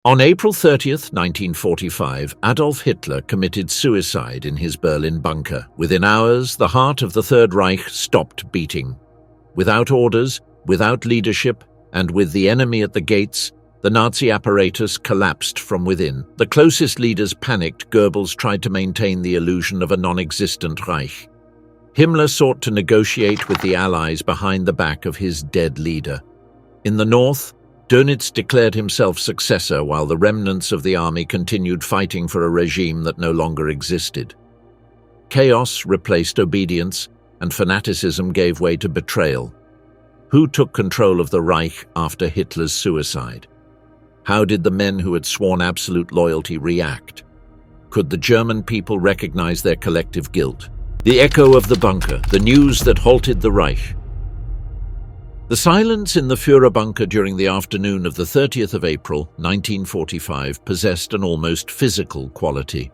On April 30, 1945, Adolf Hitler committed suicide in his Berlin bunker. Within hours, the heart of the Third Reich stopped beating. Without orders, without leadership, and with the enemy at the gates, the Nazi apparatus collapsed from within. The closest leaders panicked. Goebbels tried to maintain the illusion of a non-existent Reich. Himmler sought to negotiate with the Allies behind the back of his dead leader. In the north, Dönitz declared himself successor while the remnants of the army continued fighting for a regime that no longer existed. Chaos replaced obedience, and fanaticism gave way to betrayal. Who took control of the Reich after Hitler's suicide? How did the men who had sworn absolute loyalty react? Could the German people recognize their collective guilt? The echo of the bunker, the news that halted the Reich. The silence in the Führer bunker during the afternoon of the 30th of April, 1945, possessed an almost physical quality.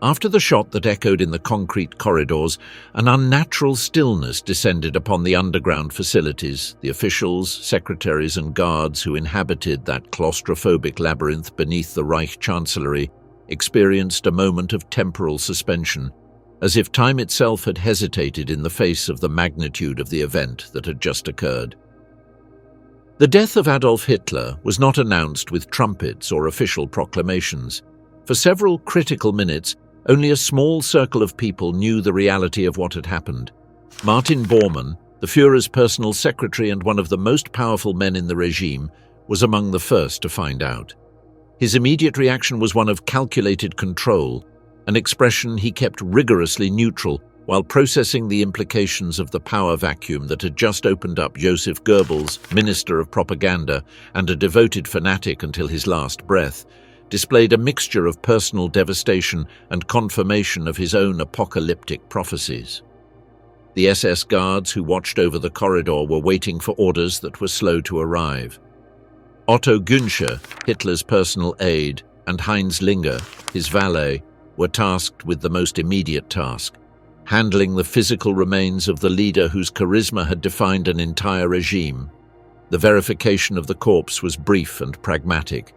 After the shot that echoed in the concrete corridors, an unnatural stillness descended upon the underground facilities. The officials, secretaries and guards who inhabited that claustrophobic labyrinth beneath the Reich Chancellery experienced a moment of temporal suspension, as if time itself had hesitated in the face of the magnitude of the event that had just occurred. The death of Adolf Hitler was not announced with trumpets or official proclamations. For several critical minutes, only a small circle of people knew the reality of what had happened. Martin Bormann, the Führer's personal secretary and one of the most powerful men in the regime, was among the first to find out. His immediate reaction was one of calculated control, an expression he kept rigorously neutral while processing the implications of the power vacuum that had just opened up Joseph Goebbels, Minister of Propaganda and a devoted fanatic until his last breath, displayed a mixture of personal devastation and confirmation of his own apocalyptic prophecies. The SS guards who watched over the corridor were waiting for orders that were slow to arrive. Otto Günsche, Hitler's personal aide, and Heinz Linger, his valet, were tasked with the most immediate task, handling the physical remains of the leader whose charisma had defined an entire regime. The verification of the corpse was brief and pragmatic.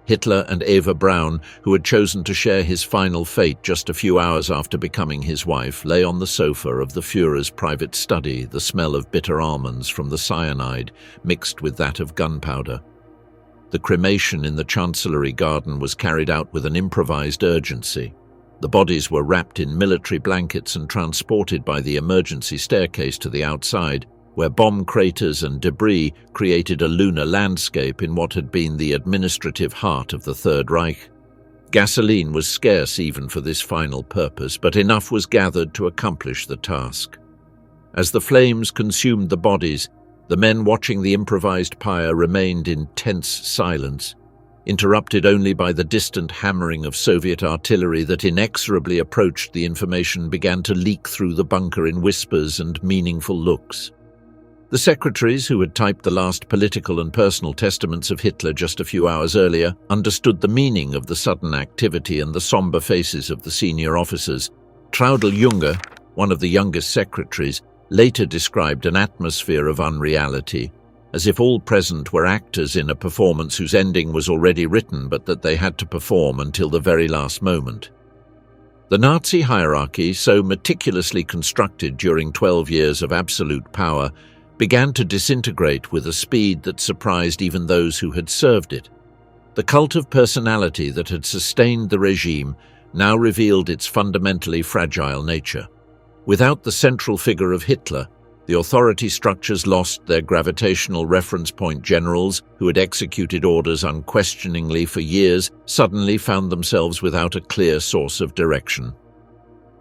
Hitler and Eva Braun, who had chosen to share his final fate just a few hours after becoming his wife, lay on the sofa of the Führer's private study, the smell of bitter almonds from the cyanide mixed with that of gunpowder. The cremation in the Chancellery garden was carried out with an improvised urgency. The bodies were wrapped in military blankets and transported by the emergency staircase to the outside, where bomb craters and debris created a lunar landscape in what had been the administrative heart of the Third Reich. Gasoline was scarce even for this final purpose, but enough was gathered to accomplish the task. As the flames consumed the bodies, the men watching the improvised pyre remained in tense silence, interrupted only by the distant hammering of Soviet artillery that inexorably approached. The information began to leak through the bunker in whispers and meaningful looks. The secretaries who had typed the last political and personal testaments of Hitler just a few hours earlier understood the meaning of the sudden activity and the somber faces of the senior officers. Traudl Junge, one of the youngest secretaries, later described an atmosphere of unreality, as if all present were actors in a performance whose ending was already written but that they had to perform until the very last moment. The Nazi hierarchy, so meticulously constructed during 12 years of absolute power, began to disintegrate with a speed that surprised even those who had served it. The cult of personality that had sustained the regime now revealed its fundamentally fragile nature. Without the central figure of Hitler, the authority structures lost their gravitational reference point. Generals who had executed orders unquestioningly for years suddenly found themselves without a clear source of direction.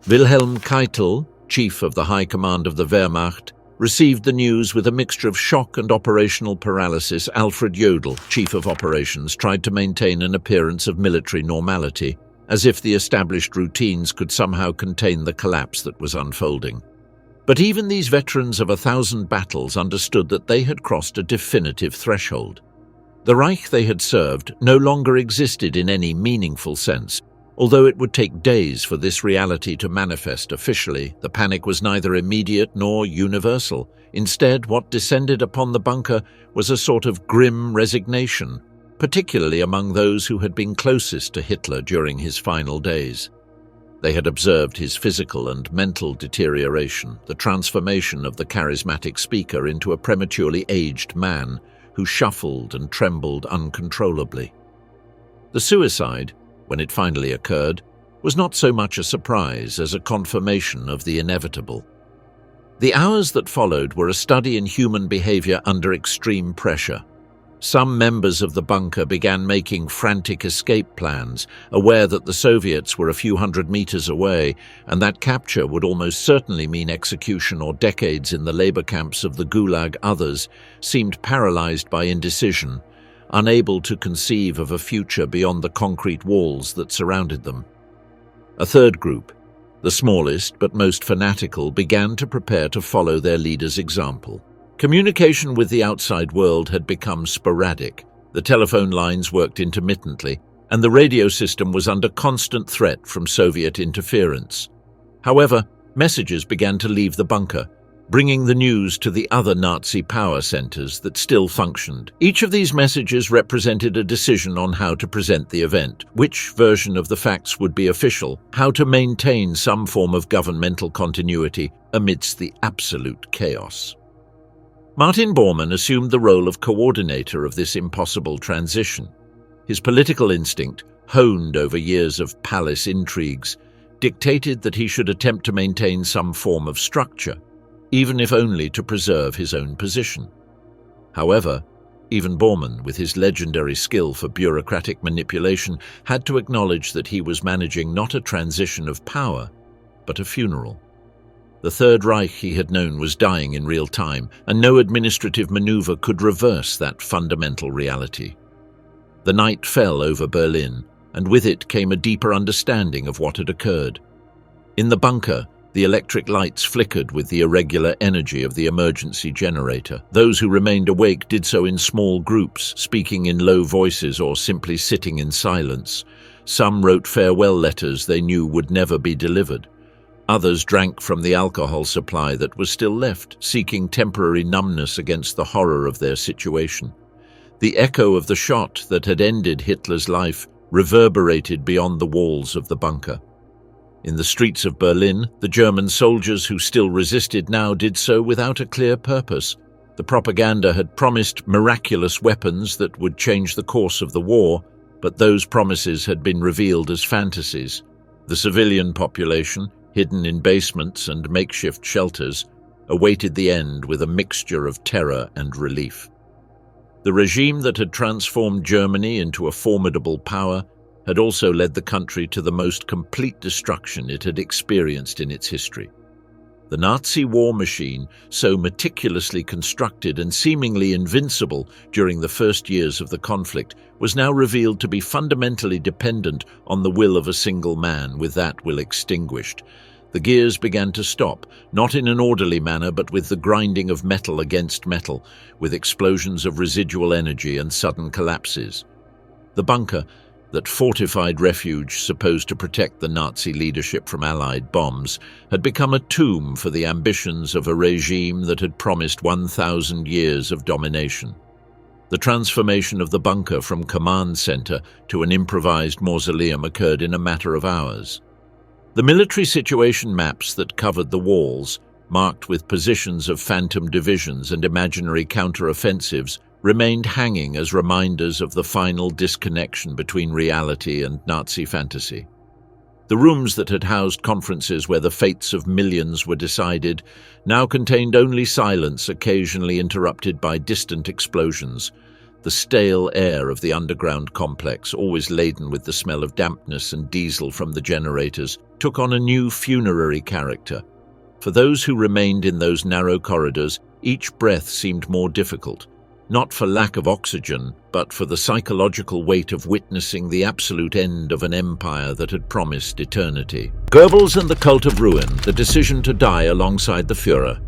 Wilhelm Keitel, chief of the High Command of the Wehrmacht, received the news with a mixture of shock and operational paralysis. Alfred Jodl, chief of operations, tried to maintain an appearance of military normality, as if the established routines could somehow contain the collapse that was unfolding. But even these veterans of 1,000 battles understood that they had crossed a definitive threshold. The Reich they had served no longer existed in any meaningful sense. Although it would take days for this reality to manifest officially, the panic was neither immediate nor universal. Instead, what descended upon the bunker was a sort of grim resignation, particularly among those who had been closest to Hitler during his final days. They had observed his physical and mental deterioration, the transformation of the charismatic speaker into a prematurely aged man who shuffled and trembled uncontrollably. The suicide, when it finally occurred, was not so much a surprise as a confirmation of the inevitable. The hours that followed were a study in human behavior under extreme pressure. Some members of the bunker began making frantic escape plans, aware that the Soviets were a few hundred meters away and that capture would almost certainly mean execution or decades in the labor camps of the Gulag. Others seemed paralyzed by indecision, unable to conceive of a future beyond the concrete walls that surrounded them. A third group, the smallest but most fanatical, began to prepare to follow their leader's example. Communication with the outside world had become sporadic. The telephone lines worked intermittently, and the radio system was under constant threat from Soviet interference. However, messages began to leave the bunker, bringing the news to the other Nazi power centers that still functioned. Each of these messages represented a decision on how to present the event, which version of the facts would be official, how to maintain some form of governmental continuity amidst the absolute chaos. Martin Bormann assumed the role of coordinator of this impossible transition. His political instinct, honed over years of palace intrigues, dictated that he should attempt to maintain some form of structure, even if only to preserve his own position. However, even Bormann, with his legendary skill for bureaucratic manipulation, had to acknowledge that he was managing not a transition of power, but a funeral. The Third Reich he had known was dying in real time, and no administrative maneuver could reverse that fundamental reality. The night fell over Berlin, and with it came a deeper understanding of what had occurred. In the bunker, the electric lights flickered with the irregular energy of the emergency generator. Those who remained awake did so in small groups, speaking in low voices or simply sitting in silence. Some wrote farewell letters they knew would never be delivered. Others drank from the alcohol supply that was still left, seeking temporary numbness against the horror of their situation. The echo of the shot that had ended Hitler's life reverberated beyond the walls of the bunker. In the streets of Berlin, the German soldiers who still resisted now did so without a clear purpose. The propaganda had promised miraculous weapons that would change the course of the war, but those promises had been revealed as fantasies. The civilian population, hidden in basements and makeshift shelters, awaited the end with a mixture of terror and relief. The regime that had transformed Germany into a formidable power had also led the country to the most complete destruction it had experienced in its history. The Nazi war machine, so meticulously constructed and seemingly invincible during the first years of the conflict, was now revealed to be fundamentally dependent on the will of a single man, with that will extinguished. The gears began to stop, not in an orderly manner, but with the grinding of metal against metal, with explosions of residual energy and sudden collapses. The bunker, that fortified refuge supposed to protect the Nazi leadership from Allied bombs, had become a tomb for the ambitions of a regime that had promised 1,000 years of domination. The transformation of the bunker from command center to an improvised mausoleum occurred in a matter of hours. The military situation maps that covered the walls, marked with positions of phantom divisions and imaginary counter-offensives, remained hanging as reminders of the final disconnection between reality and Nazi fantasy. The rooms that had housed conferences where the fates of millions were decided now contained only silence, occasionally interrupted by distant explosions. The stale air of the underground complex, always laden with the smell of dampness and diesel from the generators, took on a new funerary character. For those who remained in those narrow corridors, each breath seemed more difficult, not for lack of oxygen, but for the psychological weight of witnessing the absolute end of an empire that had promised eternity. Goebbels and the Cult of Ruin, the decision to die alongside the Führer.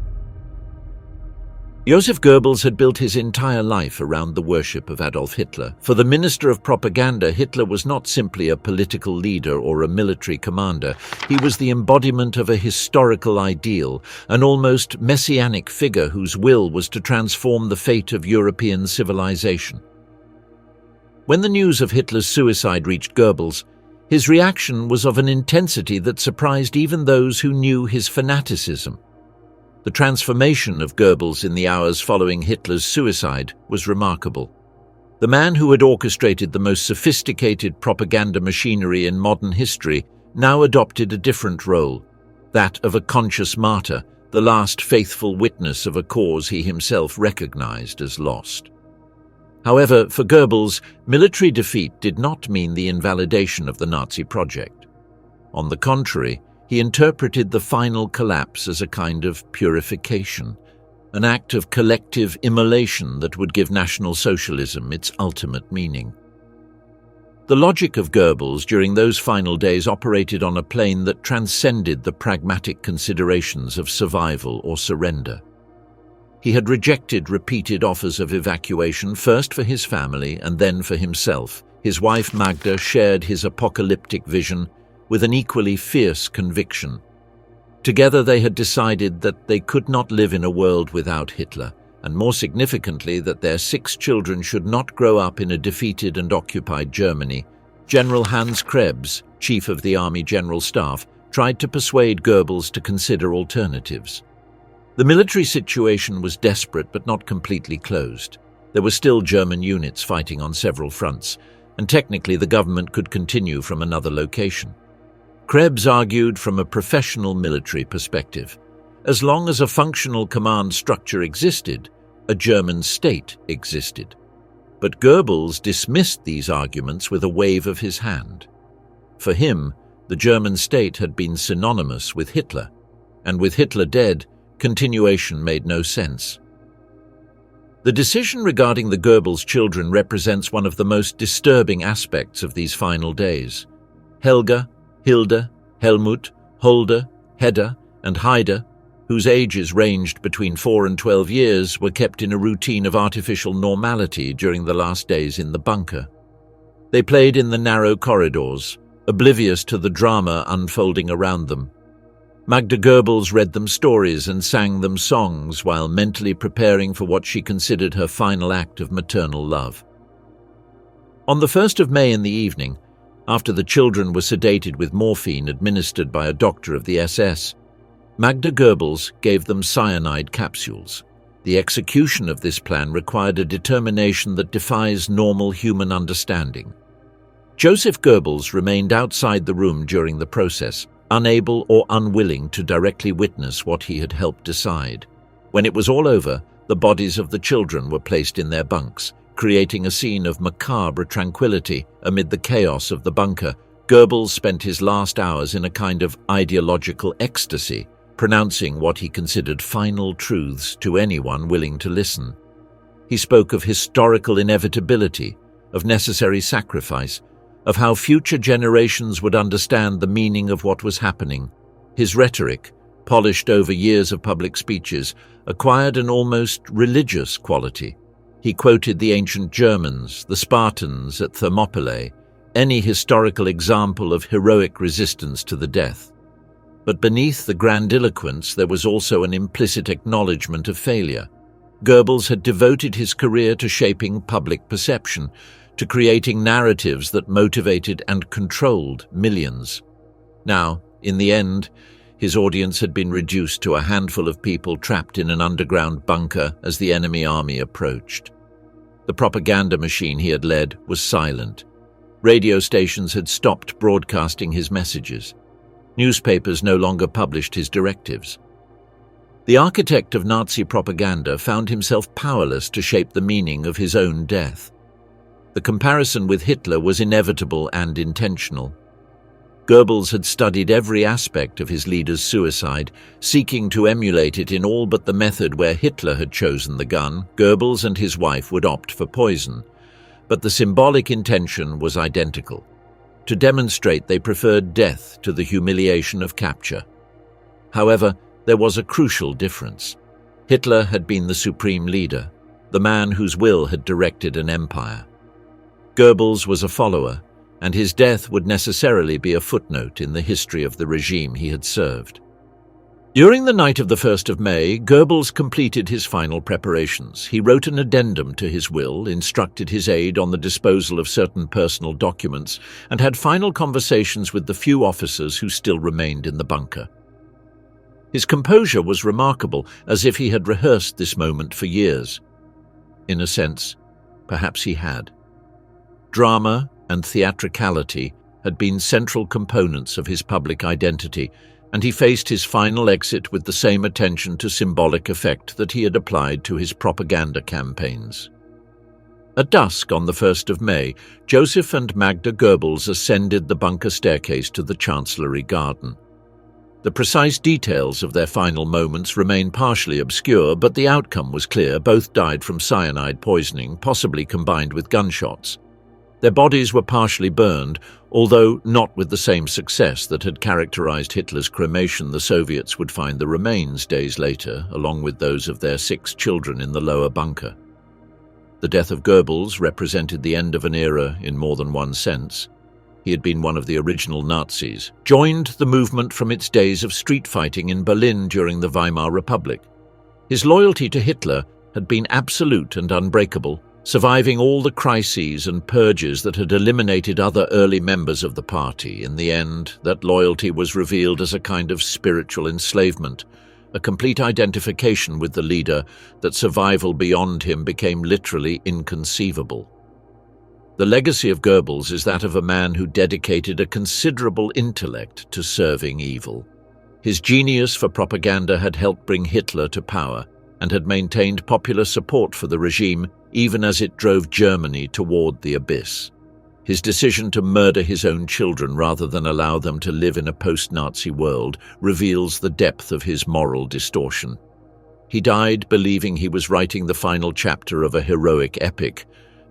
Joseph Goebbels had built his entire life around the worship of Adolf Hitler. For the Minister of Propaganda, Hitler was not simply a political leader or a military commander. He was the embodiment of a historical ideal, an almost messianic figure whose will was to transform the fate of European civilization. When the news of Hitler's suicide reached Goebbels, his reaction was of an intensity that surprised even those who knew his fanaticism. The transformation of Goebbels in the hours following Hitler's suicide was remarkable. The man who had orchestrated the most sophisticated propaganda machinery in modern history now adopted a different role, that of a conscious martyr, the last faithful witness of a cause he himself recognized as lost. However, for Goebbels, military defeat did not mean the invalidation of the Nazi project. On the contrary, he interpreted the final collapse as a kind of purification, an act of collective immolation that would give National Socialism its ultimate meaning. The logic of Goebbels during those final days operated on a plane that transcended the pragmatic considerations of survival or surrender. He had rejected repeated offers of evacuation, first for his family and then for himself. His wife Magda shared his apocalyptic vision with an equally fierce conviction. Together they had decided that they could not live in a world without Hitler, and more significantly that their 6 children should not grow up in a defeated and occupied Germany. General Hans Krebs, chief of the Army General Staff, tried to persuade Goebbels to consider alternatives. The military situation was desperate but not completely closed. There were still German units fighting on several fronts, and technically the government could continue from another location. Krebs argued from a professional military perspective. As long as a functional command structure existed, a German state existed. But Goebbels dismissed these arguments with a wave of his hand. For him, the German state had been synonymous with Hitler, and with Hitler dead, continuation made no sense. The decision regarding the Goebbels children represents one of the most disturbing aspects of these final days. Helga, Hilde, Helmut, Holder, Hedda, and Heide, whose ages ranged between 4 and 12 years, were kept in a routine of artificial normality during the last days in the bunker. They played in the narrow corridors, oblivious to the drama unfolding around them. Magda Goebbels read them stories and sang them songs while mentally preparing for what she considered her final act of maternal love. On the 1st of May in the evening, after the children were sedated with morphine administered by a doctor of the SS, Magda Goebbels gave them cyanide capsules. The execution of this plan required a determination that defies normal human understanding. Joseph Goebbels remained outside the room during the process, unable or unwilling to directly witness what he had helped decide. When it was all over, the bodies of the children were placed in their bunks, creating a scene of macabre tranquility amid the chaos of the bunker. Goebbels spent his last hours in a kind of ideological ecstasy, pronouncing what he considered final truths to anyone willing to listen. He spoke of historical inevitability, of necessary sacrifice, of how future generations would understand the meaning of what was happening. His rhetoric, polished over years of public speeches, acquired an almost religious quality. He quoted the ancient Germans, the Spartans at Thermopylae, any historical example of heroic resistance to the death. But beneath the grandiloquence there was also an implicit acknowledgement of failure. Goebbels had devoted his career to shaping public perception, to creating narratives that motivated and controlled millions. Now, in the end, his audience had been reduced to a handful of people trapped in an underground bunker as the enemy army approached. The propaganda machine he had led was silent. Radio stations had stopped broadcasting his messages. Newspapers no longer published his directives. The architect of Nazi propaganda found himself powerless to shape the meaning of his own death. The comparison with Hitler was inevitable and intentional. Goebbels had studied every aspect of his leader's suicide, seeking to emulate it in all but the method where Hitler had chosen the gun. Goebbels and his wife would opt for poison, but the symbolic intention was identical. To demonstrate they preferred death to the humiliation of capture. However, there was a crucial difference. Hitler had been the supreme leader, the man whose will had directed an empire. Goebbels was a follower, and his death would necessarily be a footnote in the history of the regime he had served. During the night of the 1st of May, Goebbels completed his final preparations. He wrote an addendum to his will, instructed his aide on the disposal of certain personal documents, and had final conversations with the few officers who still remained in the bunker. His composure was remarkable, as if he had rehearsed this moment for years. In a sense, perhaps he had. Drama and theatricality had been central components of his public identity, and he faced his final exit with the same attention to symbolic effect that he had applied to his propaganda campaigns. At dusk on the 1st of May, Joseph and Magda Goebbels ascended the bunker staircase to the Chancellery garden. The precise details of their final moments remain partially obscure, but the outcome was clear. Both died from cyanide poisoning, possibly combined with gunshots. Their bodies were partially burned, although not with the same success that had characterized Hitler's cremation. The Soviets would find the remains days later, along with those of their 6 children in the lower bunker. The death of Goebbels represented the end of an era in more than one sense. He had been one of the original Nazis, joined the movement from its days of street fighting in Berlin during the Weimar Republic. His loyalty to Hitler had been absolute and unbreakable, surviving all the crises and purges that had eliminated other early members of the party. In the end, that loyalty was revealed as a kind of spiritual enslavement, a complete identification with the leader that survival beyond him became literally inconceivable. The legacy of Goebbels is that of a man who dedicated a considerable intellect to serving evil. His genius for propaganda had helped bring Hitler to power and had maintained popular support for the regime even as it drove Germany toward the abyss. His decision to murder his own children rather than allow them to live in a post-Nazi world reveals the depth of his moral distortion. He died believing he was writing the final chapter of a heroic epic,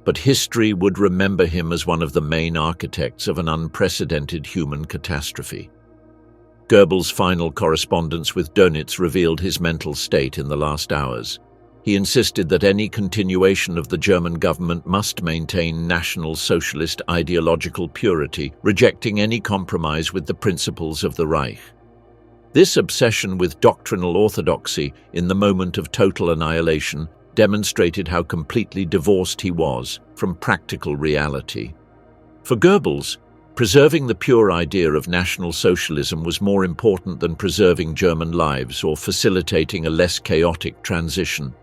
but history would remember him as one of the main architects of an unprecedented human catastrophe. Goebbels' final correspondence with Dönitz revealed his mental state in the last hours. He insisted that any continuation of the German government must maintain National Socialist ideological purity, rejecting any compromise with the principles of the Reich. This obsession with doctrinal orthodoxy in the moment of total annihilation demonstrated how completely divorced he was from practical reality. For Goebbels, preserving the pure idea of National Socialism was more important than preserving German lives or facilitating a less chaotic transition.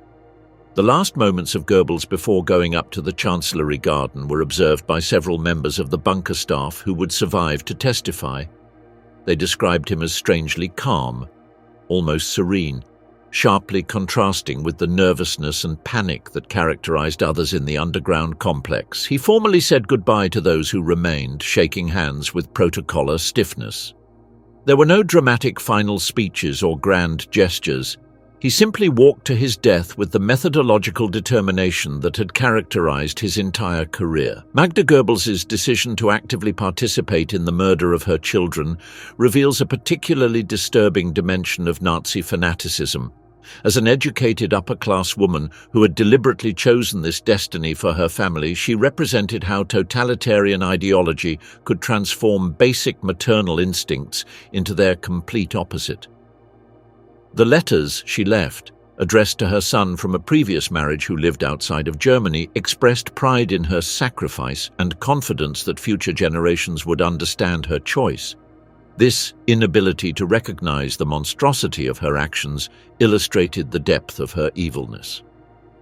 The last moments of Goebbels before going up to the Chancellery garden were observed by several members of the bunker staff who would survive to testify. They described him as strangely calm, almost serene, sharply contrasting with the nervousness and panic that characterized others in the underground complex. He formally said goodbye to those who remained, shaking hands with protocolar stiffness. There were no dramatic final speeches or grand gestures. He simply walked to his death with the methodological determination that had characterized his entire career. Magda Goebbels' decision to actively participate in the murder of her children reveals a particularly disturbing dimension of Nazi fanaticism. As an educated upper-class woman who had deliberately chosen this destiny for her family, she represented how totalitarian ideology could transform basic maternal instincts into their complete opposite. The letters she left, addressed to her son from a previous marriage who lived outside of Germany, expressed pride in her sacrifice and confidence that future generations would understand her choice. This inability to recognize the monstrosity of her actions illustrated the depth of her evilness.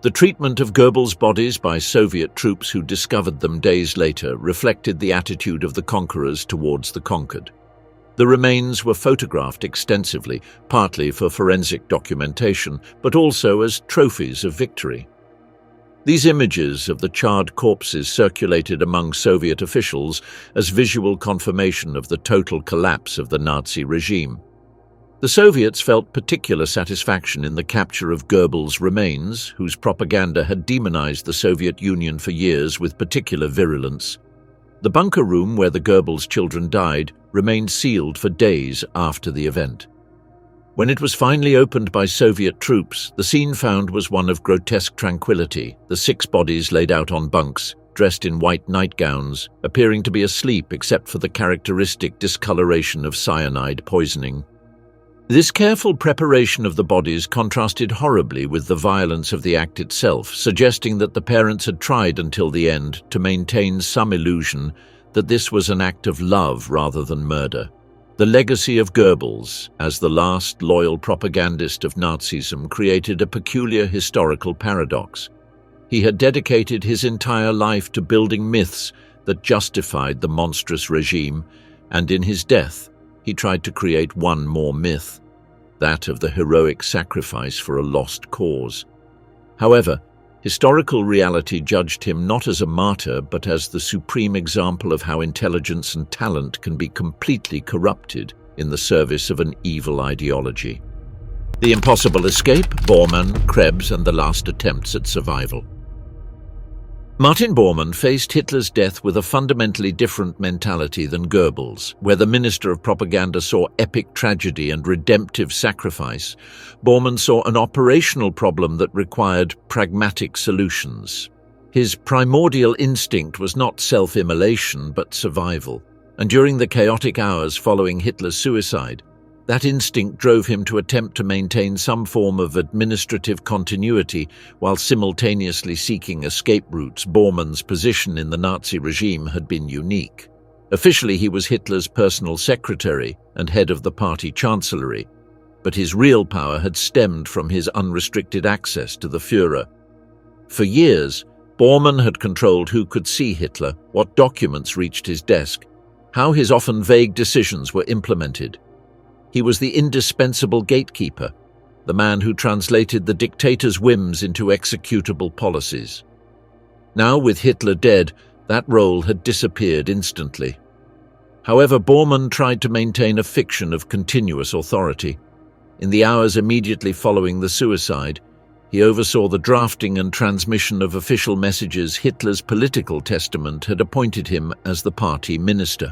The treatment of Goebbels' bodies by Soviet troops who discovered them days later reflected the attitude of the conquerors towards the conquered. The remains were photographed extensively, partly for forensic documentation, but also as trophies of victory. These images of the charred corpses circulated among Soviet officials as visual confirmation of the total collapse of the Nazi regime. The Soviets felt particular satisfaction in the capture of Goebbels' remains, whose propaganda had demonized the Soviet Union for years with particular virulence. The bunker room where the Goebbels children died remained sealed for days after the event. When it was finally opened by Soviet troops, the scene found was one of grotesque tranquility, the 6 bodies laid out on bunks, dressed in white nightgowns, appearing to be asleep except for the characteristic discoloration of cyanide poisoning. This careful preparation of the bodies contrasted horribly with the violence of the act itself, suggesting that the parents had tried until the end to maintain some illusion that this was an act of love rather than murder. The legacy of Goebbels, as the last loyal propagandist of Nazism, created a peculiar historical paradox. He had dedicated his entire life to building myths that justified the monstrous regime, and in his death, he tried to create one more myth, that of the heroic sacrifice for a lost cause. However, historical reality judged him not as a martyr, but as the supreme example of how intelligence and talent can be completely corrupted in the service of an evil ideology. The impossible escape, Bormann, Krebs, and the last attempts at survival. Martin Bormann faced Hitler's death with a fundamentally different mentality than Goebbels. Where the Minister of Propaganda saw epic tragedy and redemptive sacrifice, Bormann saw an operational problem that required pragmatic solutions. His primordial instinct was not self-immolation but survival, and during the chaotic hours following Hitler's suicide, that instinct drove him to attempt to maintain some form of administrative continuity while simultaneously seeking escape routes. Bormann's position in the Nazi regime had been unique. Officially, he was Hitler's personal secretary and head of the party chancellery, but his real power had stemmed from his unrestricted access to the Führer. For years, Bormann had controlled who could see Hitler, what documents reached his desk, how his often vague decisions were implemented. He was the indispensable gatekeeper, the man who translated the dictator's whims into executable policies. Now, with Hitler dead, that role had disappeared instantly. However, Bormann tried to maintain a fiction of continuous authority. In the hours immediately following the suicide, he oversaw the drafting and transmission of official messages. Hitler's political testament had appointed him as the party minister,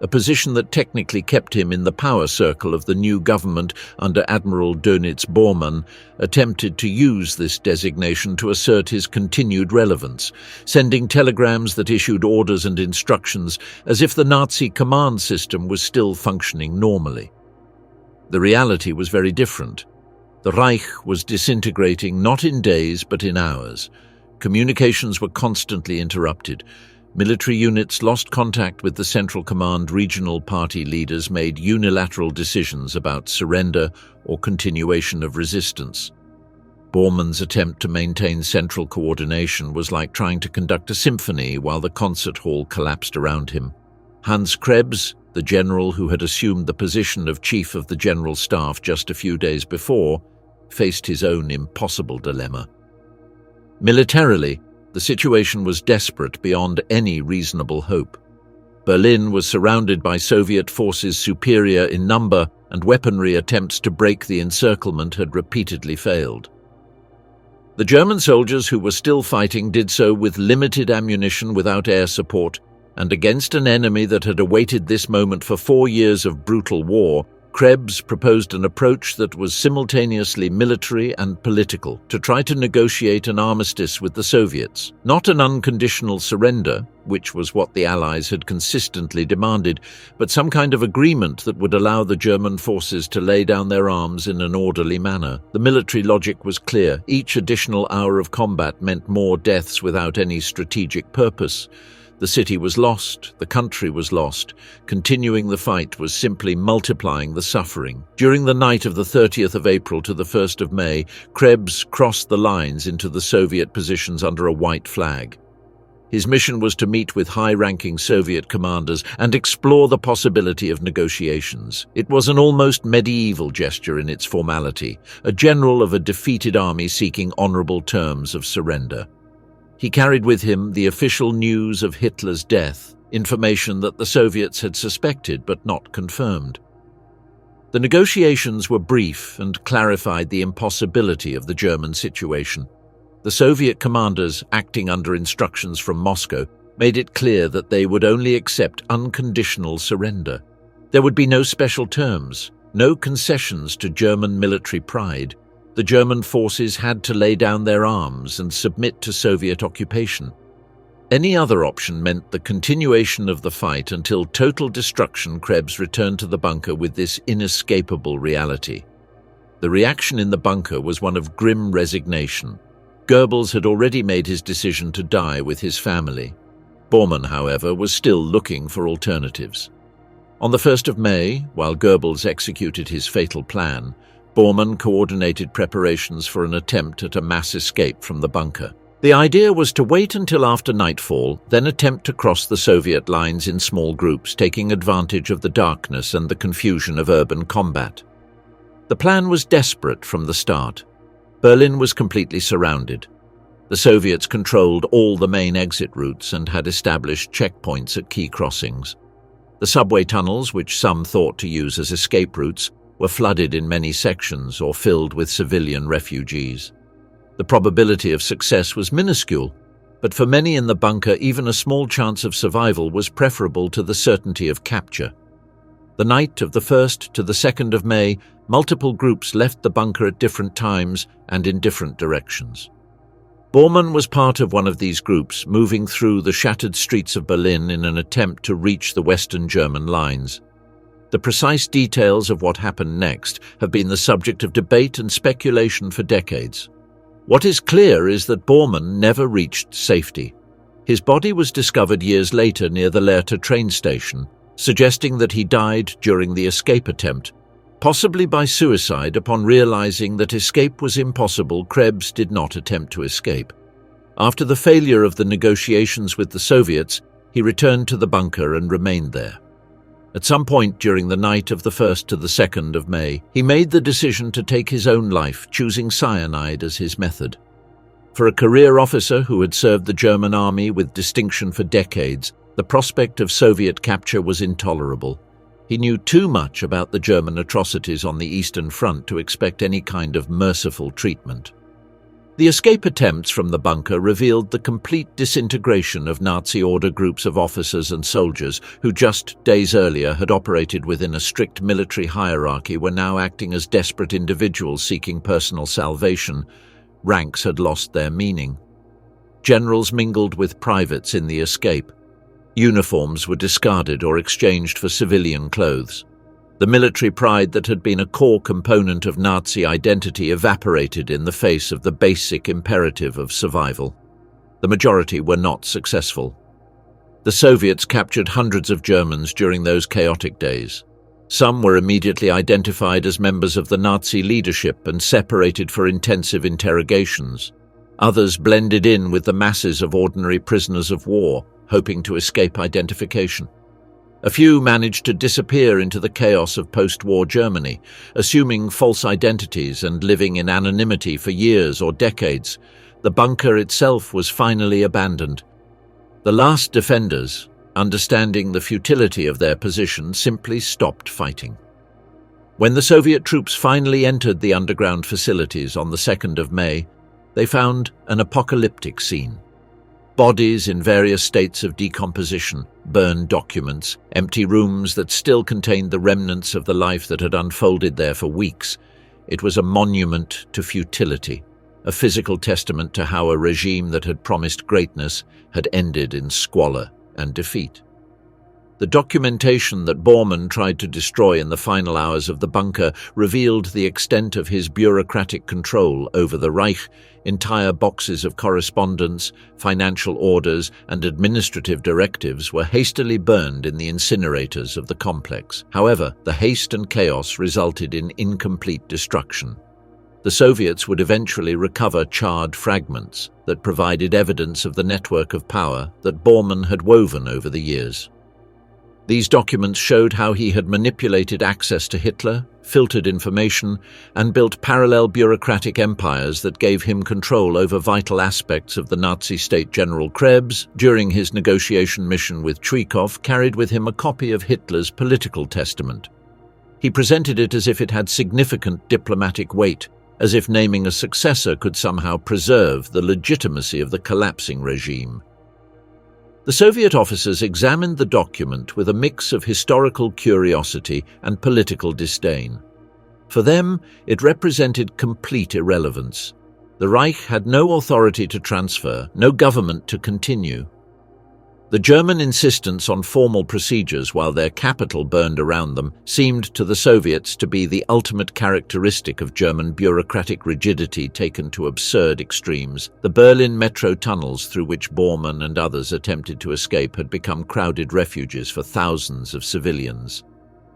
a position that technically kept him in the power circle of the new government under Admiral Dönitz. Bormann attempted to use this designation to assert his continued relevance, sending telegrams that issued orders and instructions as if the Nazi command system was still functioning normally. The reality was very different. The Reich was disintegrating not in days but in hours. Communications were constantly interrupted. Military units lost contact with the Central Command. Regional party leaders made unilateral decisions about surrender or continuation of resistance. Bormann's attempt to maintain central coordination was like trying to conduct a symphony while the concert hall collapsed around him. Hans Krebs, the general who had assumed the position of Chief of the General Staff just a few days before, faced his own impossible dilemma. Militarily, the situation was desperate beyond any reasonable hope. Berlin was surrounded by Soviet forces superior in number, and weaponry attempts to break the encirclement had repeatedly failed. The German soldiers who were still fighting did so with limited ammunition, without air support, and against an enemy that had awaited this moment for 4 years of brutal war. Krebs proposed an approach that was simultaneously military and political, to try to negotiate an armistice with the Soviets. Not an unconditional surrender, which was what the Allies had consistently demanded, but some kind of agreement that would allow the German forces to lay down their arms in an orderly manner. The military logic was clear. Each additional hour of combat meant more deaths without any strategic purpose. The city was lost, the country was lost. Continuing the fight was simply multiplying the suffering. During the night of the 30th of April to the 1st of May, Krebs crossed the lines into the Soviet positions under a white flag. His mission was to meet with high-ranking Soviet commanders and explore the possibility of negotiations. It was an almost medieval gesture in its formality, a general of a defeated army seeking honorable terms of surrender. He carried with him the official news of Hitler's death, information that the Soviets had suspected but not confirmed. The negotiations were brief and clarified the impossibility of the German situation. The Soviet commanders, acting under instructions from Moscow, made it clear that they would only accept unconditional surrender. There would be no special terms, no concessions to German military pride. The German forces had to lay down their arms and submit to Soviet occupation. Any other option meant the continuation of the fight until total destruction. Krebs returned to the bunker with this inescapable reality. The reaction in the bunker was one of grim resignation. Goebbels had already made his decision to die with his family. Bormann, however, was still looking for alternatives. On the 1st of May, while Goebbels executed his fatal plan, Bormann coordinated preparations for an attempt at a mass escape from the bunker. The idea was to wait until after nightfall, then attempt to cross the Soviet lines in small groups, taking advantage of the darkness and the confusion of urban combat. The plan was desperate from the start. Berlin was completely surrounded. The Soviets controlled all the main exit routes and had established checkpoints at key crossings. The subway tunnels, which some thought to use as escape routes, were flooded in many sections or filled with civilian refugees. The probability of success was minuscule, but for many in the bunker, even a small chance of survival was preferable to the certainty of capture. The night of the 1st to the 2nd of May, multiple groups left the bunker at different times and in different directions. Bormann was part of one of these groups, moving through the shattered streets of Berlin in an attempt to reach the Western German lines. The precise details of what happened next have been the subject of debate and speculation for decades. What is clear is that Bormann never reached safety. His body was discovered years later near the Lehrte train station, suggesting that he died during the escape attempt, possibly by suicide. Upon realizing that escape was impossible, Krebs did not attempt to escape. After the failure of the negotiations with the Soviets, he returned to the bunker and remained there. At some point during the night of the 1st to the 2nd of May, he made the decision to take his own life, choosing cyanide as his method. For a career officer who had served the German army with distinction for decades, the prospect of Soviet capture was intolerable. He knew too much about the German atrocities on the Eastern Front to expect any kind of merciful treatment. The escape attempts from the bunker revealed the complete disintegration of Nazi order groups of officers and soldiers who just days earlier had operated within a strict military hierarchy were now acting as desperate individuals seeking personal salvation. Ranks had lost their meaning. Generals mingled with privates in the escape. Uniforms were discarded or exchanged for civilian clothes. The military pride that had been a core component of Nazi identity evaporated in the face of the basic imperative of survival. The majority were not successful. The Soviets captured hundreds of Germans during those chaotic days. Some were immediately identified as members of the Nazi leadership and separated for intensive interrogations. Others blended in with the masses of ordinary prisoners of war, hoping to escape identification. A few managed to disappear into the chaos of post-war Germany, assuming false identities and living in anonymity for years or decades. The bunker itself was finally abandoned. The last defenders, understanding the futility of their position, simply stopped fighting. When the Soviet troops finally entered the underground facilities on the 2nd of May, they found an apocalyptic scene. Bodies in various states of decomposition, burned documents, empty rooms that still contained the remnants of the life that had unfolded there for weeks. It was a monument to futility, a physical testament to how a regime that had promised greatness had ended in squalor and defeat. The documentation that Bormann tried to destroy in the final hours of the bunker revealed the extent of his bureaucratic control over the Reich. Entire boxes of correspondence, financial orders, and administrative directives were hastily burned in the incinerators of the complex. However, the haste and chaos resulted in incomplete destruction. The Soviets would eventually recover charred fragments that provided evidence of the network of power that Bormann had woven over the years. These documents showed how he had manipulated access to Hitler, filtered information, and built parallel bureaucratic empires that gave him control over vital aspects of the Nazi state. General Krebs, during his negotiation mission with Chuikov, carried with him a copy of Hitler's political testament. He presented it as if it had significant diplomatic weight, as if naming a successor could somehow preserve the legitimacy of the collapsing regime. The Soviet officers examined the document with a mix of historical curiosity and political disdain. For them, it represented complete irrelevance. The Reich had no authority to transfer, no government to continue. The German insistence on formal procedures while their capital burned around them seemed to the Soviets to be the ultimate characteristic of German bureaucratic rigidity taken to absurd extremes. The Berlin metro tunnels through which Bormann and others attempted to escape had become crowded refuges for thousands of civilians.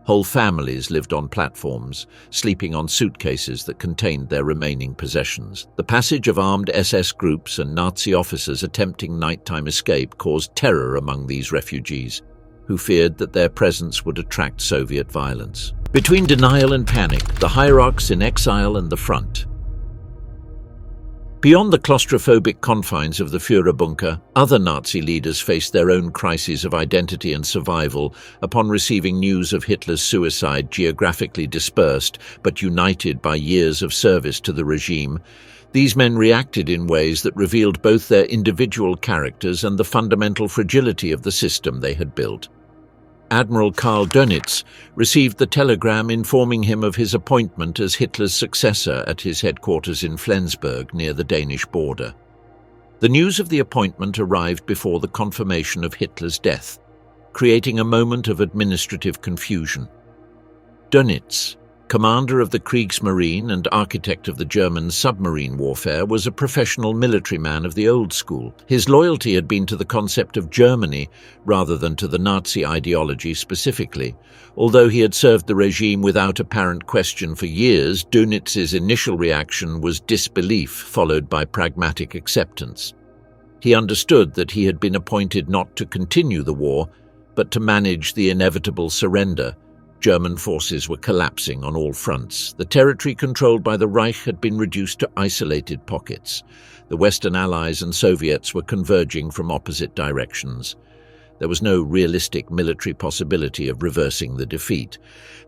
Whole families lived on platforms, sleeping on suitcases that contained their remaining possessions. The passage of armed SS groups and Nazi officers attempting nighttime escape caused terror among these refugees, who feared that their presence would attract Soviet violence. Between denial and panic, the hierarchs in exile and the front. Beyond the claustrophobic confines of the Führerbunker, other Nazi leaders faced their own crises of identity and survival upon receiving news of Hitler's suicide, geographically dispersed but united by years of service to the regime. These men reacted in ways that revealed both their individual characters and the fundamental fragility of the system they had built. Admiral Karl Dönitz received the telegram informing him of his appointment as Hitler's successor at his headquarters in Flensburg near the Danish border. The news of the appointment arrived before the confirmation of Hitler's death, creating a moment of administrative confusion. Dönitz, commander of the Kriegsmarine and architect of the German submarine warfare, was a professional military man of the old school. His loyalty had been to the concept of Germany rather than to the Nazi ideology specifically. Although he had served the regime without apparent question for years, Dönitz's initial reaction was disbelief followed by pragmatic acceptance. He understood that he had been appointed not to continue the war, but to manage the inevitable surrender. German forces were collapsing on all fronts. The territory controlled by the Reich had been reduced to isolated pockets. The Western Allies and Soviets were converging from opposite directions. There was no realistic military possibility of reversing the defeat.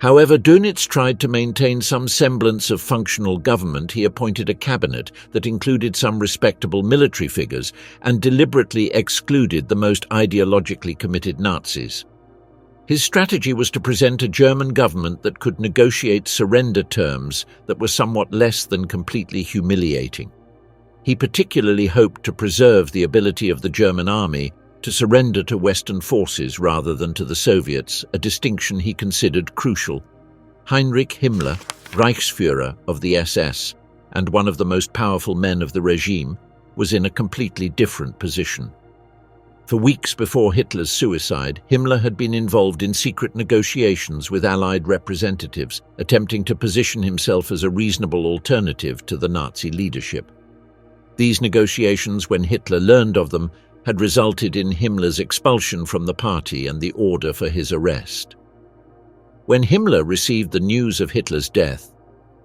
However, Dönitz tried to maintain some semblance of functional government. He appointed a cabinet that included some respectable military figures and deliberately excluded the most ideologically committed Nazis. His strategy was to present a German government that could negotiate surrender terms that were somewhat less than completely humiliating. He particularly hoped to preserve the ability of the German army to surrender to Western forces rather than to the Soviets, a distinction he considered crucial. Heinrich Himmler, Reichsführer of the SS, and one of the most powerful men of the regime, was in a completely different position. For weeks before Hitler's suicide, Himmler had been involved in secret negotiations with Allied representatives, attempting to position himself as a reasonable alternative to the Nazi leadership. These negotiations, when Hitler learned of them, had resulted in Himmler's expulsion from the party and the order for his arrest. When Himmler received the news of Hitler's death,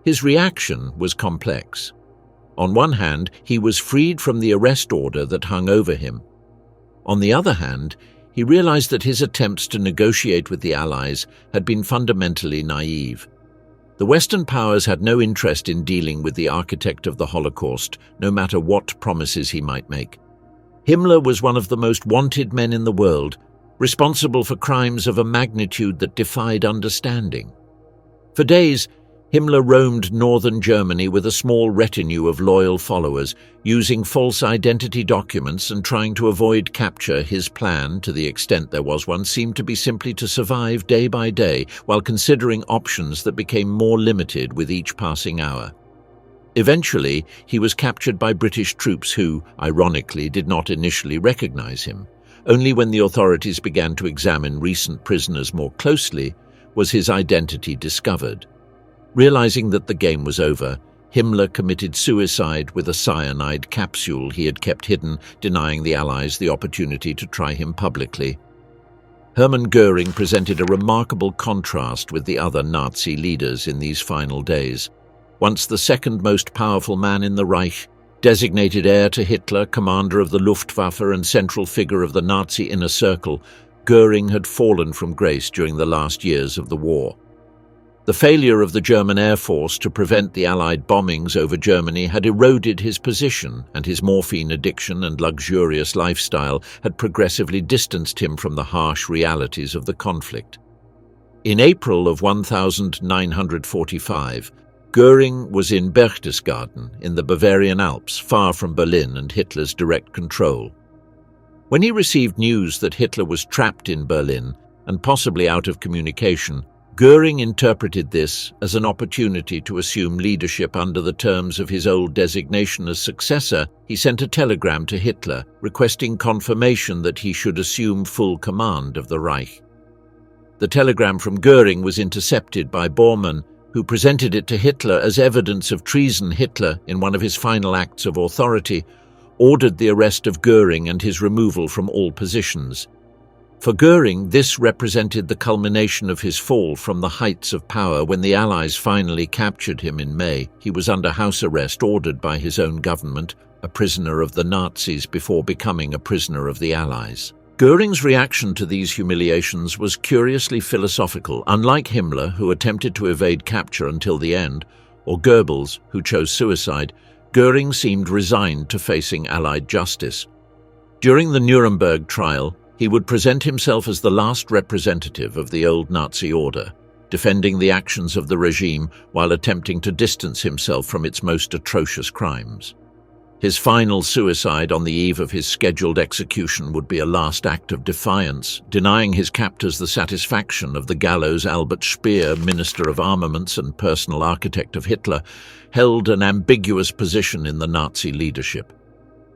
his reaction was complex. On one hand, he was freed from the arrest order that hung over him. On the other hand, he realized that his attempts to negotiate with the Allies had been fundamentally naive. The Western powers had no interest in dealing with the architect of the Holocaust, no matter what promises he might make. Himmler was one of the most wanted men in the world, responsible for crimes of a magnitude that defied understanding. For days, Himmler roamed northern Germany with a small retinue of loyal followers, using false identity documents and trying to avoid capture. His plan, to the extent there was one, seemed to be simply to survive day by day, while considering options that became more limited with each passing hour. Eventually, he was captured by British troops who, ironically, did not initially recognize him. Only when the authorities began to examine recent prisoners more closely was his identity discovered. Realizing that the game was over, Himmler committed suicide with a cyanide capsule he had kept hidden, denying the Allies the opportunity to try him publicly. Hermann Göring presented a remarkable contrast with the other Nazi leaders in these final days. Once the second most powerful man in the Reich, designated heir to Hitler, commander of the Luftwaffe and central figure of the Nazi inner circle, Göring had fallen from grace during the last years of the war. The failure of the German Air Force to prevent the Allied bombings over Germany had eroded his position, and his morphine addiction and luxurious lifestyle had progressively distanced him from the harsh realities of the conflict. In April of 1945, Göring was in Berchtesgaden in the Bavarian Alps, far from Berlin and Hitler's direct control. When he received news that Hitler was trapped in Berlin and possibly out of communication, Göring interpreted this as an opportunity to assume leadership under the terms of his old designation as successor. He sent a telegram to Hitler requesting confirmation that he should assume full command of the Reich. The telegram from Göring was intercepted by Bormann, who presented it to Hitler as evidence of treason. Hitler, in one of his final acts of authority, ordered the arrest of Göring and his removal from all positions. For Göring, this represented the culmination of his fall from the heights of power. When the Allies finally captured him in May, he was under house arrest ordered by his own government, a prisoner of the Nazis before becoming a prisoner of the Allies. Göring's reaction to these humiliations was curiously philosophical. Unlike Himmler, who attempted to evade capture until the end, or Goebbels, who chose suicide, Göring seemed resigned to facing Allied justice. During the Nuremberg trial, he would present himself as the last representative of the old Nazi order, defending the actions of the regime while attempting to distance himself from its most atrocious crimes. His final suicide on the eve of his scheduled execution would be a last act of defiance, denying his captors the satisfaction of the gallows. Albert Speer, Minister of Armaments and personal architect of Hitler, held an ambiguous position in the Nazi leadership.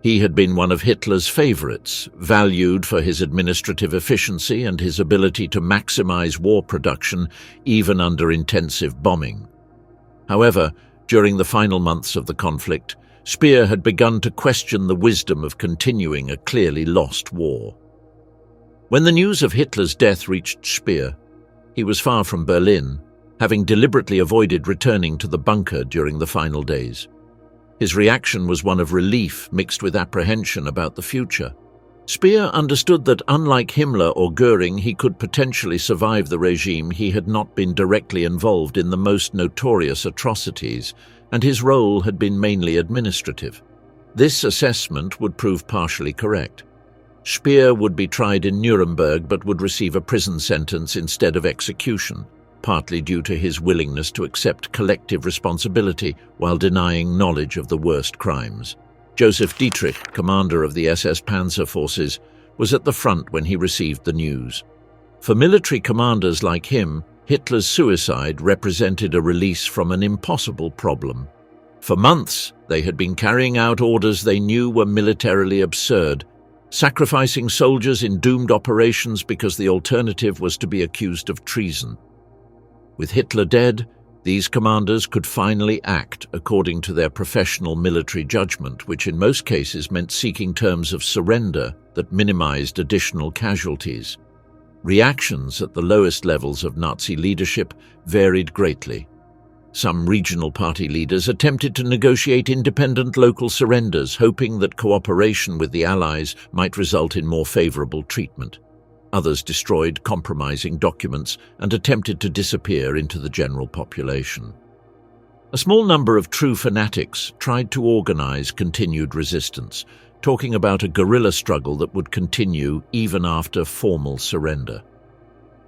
He had been one of Hitler's favorites, valued for his administrative efficiency and his ability to maximize war production even under intensive bombing. However, during the final months of the conflict, Speer had begun to question the wisdom of continuing a clearly lost war. When the news of Hitler's death reached Speer, he was far from Berlin, having deliberately avoided returning to the bunker during the final days. His reaction was one of relief mixed with apprehension about the future. Speer understood that, unlike Himmler or Göring, he could potentially survive the regime. He had not been directly involved in the most notorious atrocities, and his role had been mainly administrative. This assessment would prove partially correct. Speer would be tried in Nuremberg but would receive a prison sentence instead of execution, partly due to his willingness to accept collective responsibility while denying knowledge of the worst crimes. Joseph Dietrich, commander of the SS Panzer Forces, was at the front when he received the news. For military commanders like him, Hitler's suicide represented a release from an impossible problem. For months, they had been carrying out orders they knew were militarily absurd, sacrificing soldiers in doomed operations because the alternative was to be accused of treason. With Hitler dead, these commanders could finally act according to their professional military judgment, which in most cases meant seeking terms of surrender that minimized additional casualties. Reactions at the lowest levels of Nazi leadership varied greatly. Some regional party leaders attempted to negotiate independent local surrenders, hoping that cooperation with the Allies might result in more favorable treatment. Others destroyed compromising documents and attempted to disappear into the general population. A small number of true fanatics tried to organize continued resistance, talking about a guerrilla struggle that would continue even after formal surrender.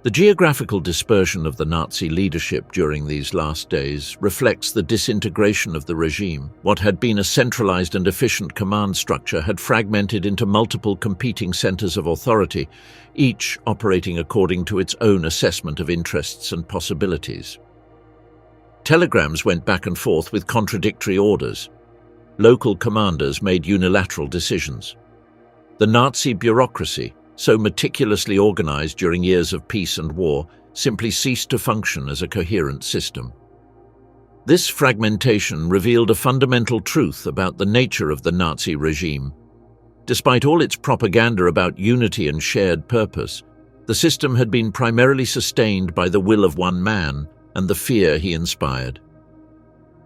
The geographical dispersion of the Nazi leadership during these last days reflects the disintegration of the regime. What had been a centralized and efficient command structure had fragmented into multiple competing centers of authority, each operating according to its own assessment of interests and possibilities. Telegrams went back and forth with contradictory orders. Local commanders made unilateral decisions. The Nazi bureaucracy, so meticulously organized during years of peace and war, simply ceased to function as a coherent system. This fragmentation revealed a fundamental truth about the nature of the Nazi regime. Despite all its propaganda about unity and shared purpose, the system had been primarily sustained by the will of one man and the fear he inspired.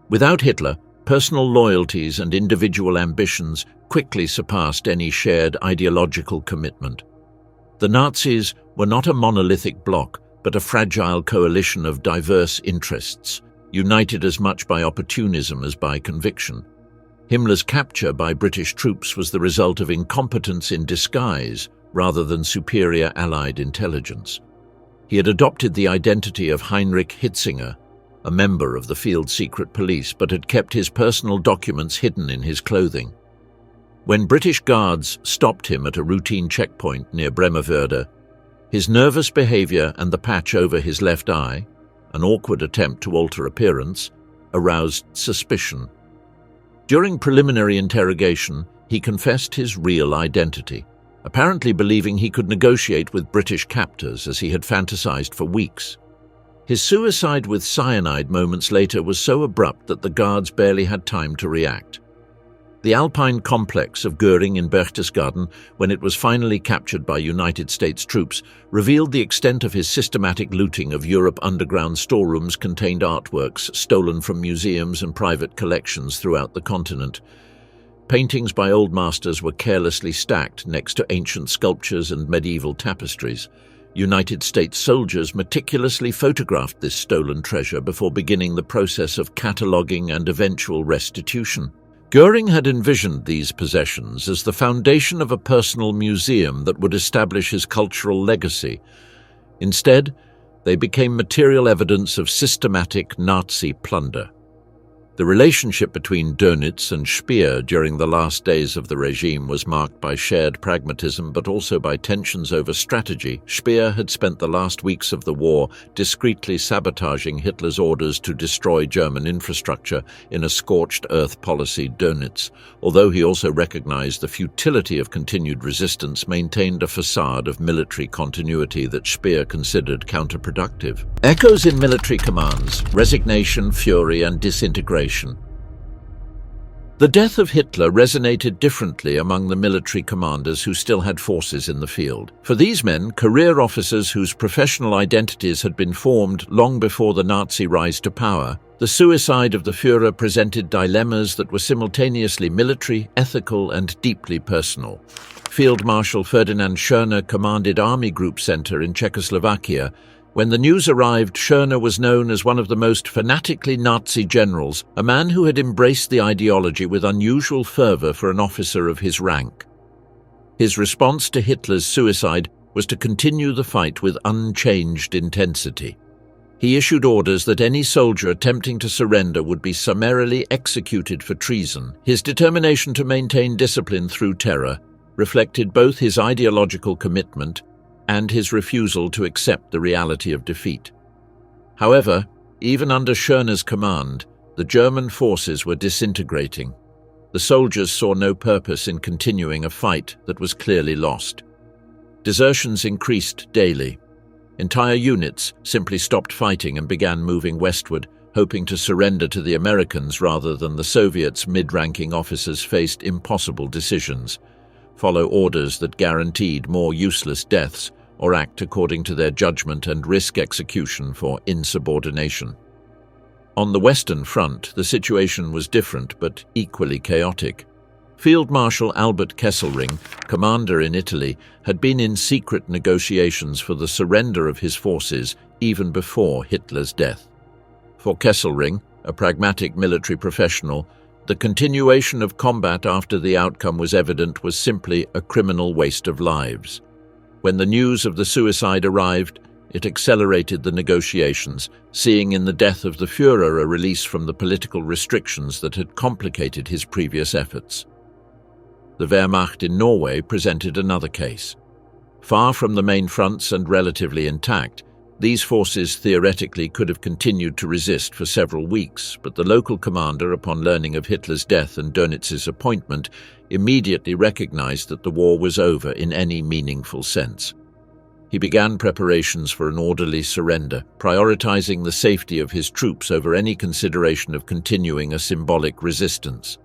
Without Hitler, personal loyalties and individual ambitions quickly surpassed any shared ideological commitment. The Nazis were not a monolithic bloc, but a fragile coalition of diverse interests, united as much by opportunism as by conviction. Himmler's capture by British troops was the result of incompetence in disguise rather than superior Allied intelligence. He had adopted the identity of Heinrich Hitzinger, a member of the field secret police, but had kept his personal documents hidden in his clothing. When British guards stopped him at a routine checkpoint near Bremerwörde, his nervous behavior and the patch over his left eye, an awkward attempt to alter appearance, aroused suspicion. During preliminary interrogation, he confessed his real identity, apparently believing he could negotiate with British captors as he had fantasized for weeks. His suicide with cyanide moments later was so abrupt that the guards barely had time to react. The Alpine complex of Göring in Berchtesgaden, when it was finally captured by United States troops, revealed the extent of his systematic looting of Europe. Underground storerooms contained artworks stolen from museums and private collections throughout the continent. Paintings by old masters were carelessly stacked next to ancient sculptures and medieval tapestries. United States soldiers meticulously photographed this stolen treasure before beginning the process of cataloguing and eventual restitution. Göring had envisioned these possessions as the foundation of a personal museum that would establish his cultural legacy. Instead, they became material evidence of systematic Nazi plunder. The relationship between Dönitz and Speer during the last days of the regime was marked by shared pragmatism but also by tensions over strategy. Speer had spent the last weeks of the war discreetly sabotaging Hitler's orders to destroy German infrastructure in a scorched earth policy. Dönitz, although he also recognized the futility of continued resistance, maintained a facade of military continuity that Speer considered counterproductive. Echoes in military commands: resignation, fury, and disintegration. The death of Hitler resonated differently among the military commanders who still had forces in the field. For these men, career officers whose professional identities had been formed long before the Nazi rise to power, the suicide of the Führer presented dilemmas that were simultaneously military, ethical, and deeply personal. Field Marshal Ferdinand Schörner commanded Army Group Center in Czechoslovakia. When the news arrived, Schörner was known as one of the most fanatically Nazi generals, a man who had embraced the ideology with unusual fervor for an officer of his rank. His response to Hitler's suicide was to continue the fight with unchanged intensity. He issued orders that any soldier attempting to surrender would be summarily executed for treason. His determination to maintain discipline through terror reflected both his ideological commitment and his refusal to accept the reality of defeat. However, even under Schörner's command, the German forces were disintegrating. The soldiers saw no purpose in continuing a fight that was clearly lost. Desertions increased daily. Entire units simply stopped fighting and began moving westward, hoping to surrender to the Americans rather than the Soviets. Mid-ranking officers faced impossible decisions: follow orders that guaranteed more useless deaths, or act according to their judgment and risk execution for insubordination. On the Western Front, the situation was different but equally chaotic. Field Marshal Albert Kesselring, commander in Italy, had been in secret negotiations for the surrender of his forces even before Hitler's death. For Kesselring, a pragmatic military professional, the continuation of combat after the outcome was evident was simply a criminal waste of lives. When the news of the suicide arrived, it accelerated the negotiations, seeing in the death of the Führer a release from the political restrictions that had complicated his previous efforts. The Wehrmacht in Norway presented another case. Far from the main fronts and relatively intact, these forces theoretically could have continued to resist for several weeks, but the local commander, upon learning of Hitler's death and Dönitz's appointment, immediately recognized that the war was over in any meaningful sense. He began preparations for an orderly surrender, prioritizing the safety of his troops over any consideration of continuing a symbolic resistance.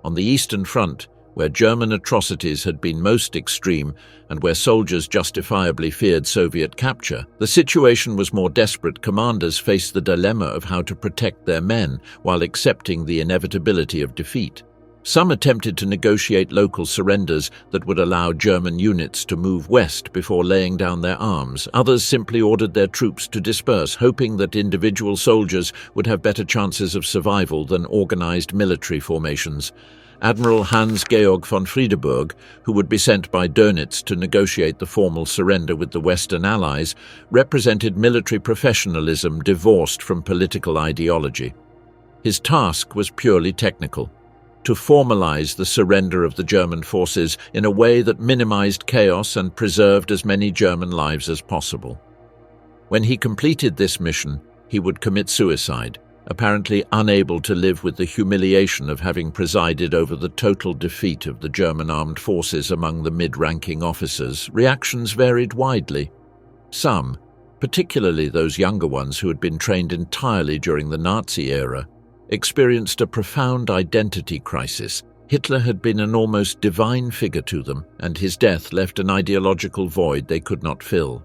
On the Eastern Front, where German atrocities had been most extreme and where soldiers justifiably feared Soviet capture, the situation was more desperate. Commanders faced the dilemma of how to protect their men while accepting the inevitability of defeat. Some attempted to negotiate local surrenders that would allow German units to move west before laying down their arms. Others simply ordered their troops to disperse, hoping that individual soldiers would have better chances of survival than organized military formations. Admiral Hans-Georg von Friedeburg, who would be sent by Dönitz to negotiate the formal surrender with the Western Allies, represented military professionalism divorced from political ideology. His task was purely technical: to formalize the surrender of the German forces in a way that minimized chaos and preserved as many German lives as possible. When he completed this mission, he would commit suicide, apparently unable to live with the humiliation of having presided over the total defeat of the German armed forces among the mid-ranking officers. Reactions varied widely. Some, particularly those younger ones who had been trained entirely during the Nazi era, experienced a profound identity crisis. Hitler had been an almost divine figure to them, and his death left an ideological void they could not fill.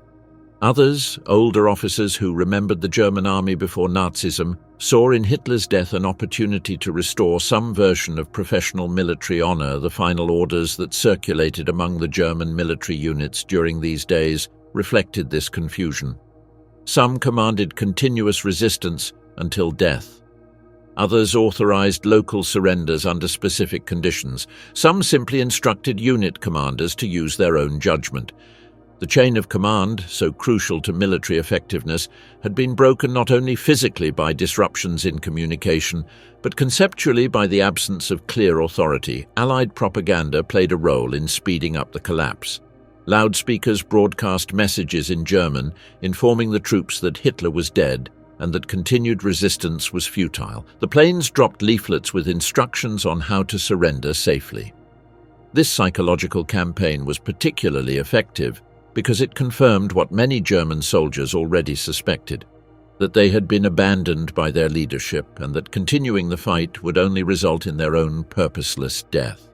Others, older officers who remembered the German army before Nazism, saw in Hitler's death an opportunity to restore some version of professional military honor. The final orders that circulated among the German military units during these days reflected this confusion. Some commanded continuous resistance until death. Others authorized local surrenders under specific conditions. Some simply instructed unit commanders to use their own judgment. The chain of command, so crucial to military effectiveness, had been broken not only physically by disruptions in communication, but conceptually by the absence of clear authority. Allied propaganda played a role in speeding up the collapse. Loudspeakers broadcast messages in German, informing the troops that Hitler was dead and that continued resistance was futile. The planes dropped leaflets with instructions on how to surrender safely. This psychological campaign was particularly effective because it confirmed what many German soldiers already suspected, that they had been abandoned by their leadership and that continuing the fight would only result in their own purposeless death.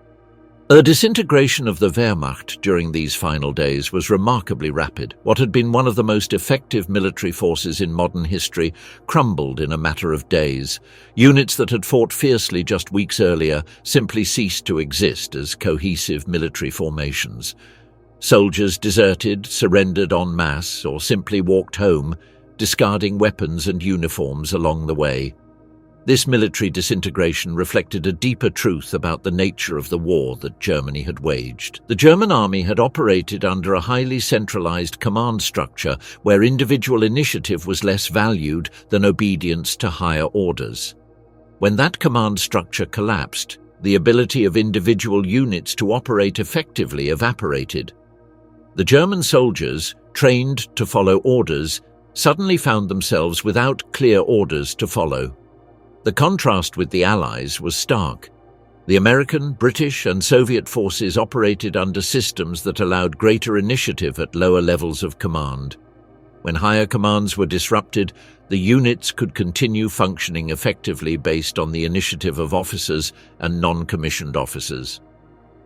The disintegration of the Wehrmacht during these final days was remarkably rapid. What had been one of the most effective military forces in modern history crumbled in a matter of days. Units that had fought fiercely just weeks earlier simply ceased to exist as cohesive military formations. Soldiers deserted, surrendered en masse, or simply walked home, discarding weapons and uniforms along the way. This military disintegration reflected a deeper truth about the nature of the war that Germany had waged. The German army had operated under a highly centralized command structure where individual initiative was less valued than obedience to higher orders. When that command structure collapsed, the ability of individual units to operate effectively evaporated. The German soldiers, trained to follow orders, suddenly found themselves without clear orders to follow. The contrast with the Allies was stark. The American, British, and Soviet forces operated under systems that allowed greater initiative at lower levels of command. When higher commands were disrupted, the units could continue functioning effectively based on the initiative of officers and non-commissioned officers.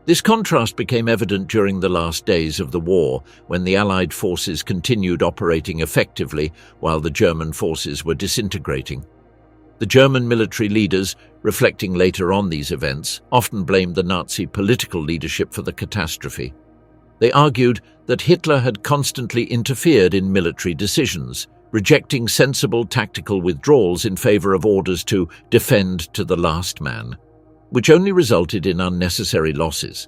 This contrast became evident during the last days of the war, when the Allied forces continued operating effectively while the German forces were disintegrating. The German military leaders, reflecting later on these events, often blamed the Nazi political leadership for the catastrophe. They argued that Hitler had constantly interfered in military decisions, rejecting sensible tactical withdrawals in favor of orders to defend to the last man, which only resulted in unnecessary losses.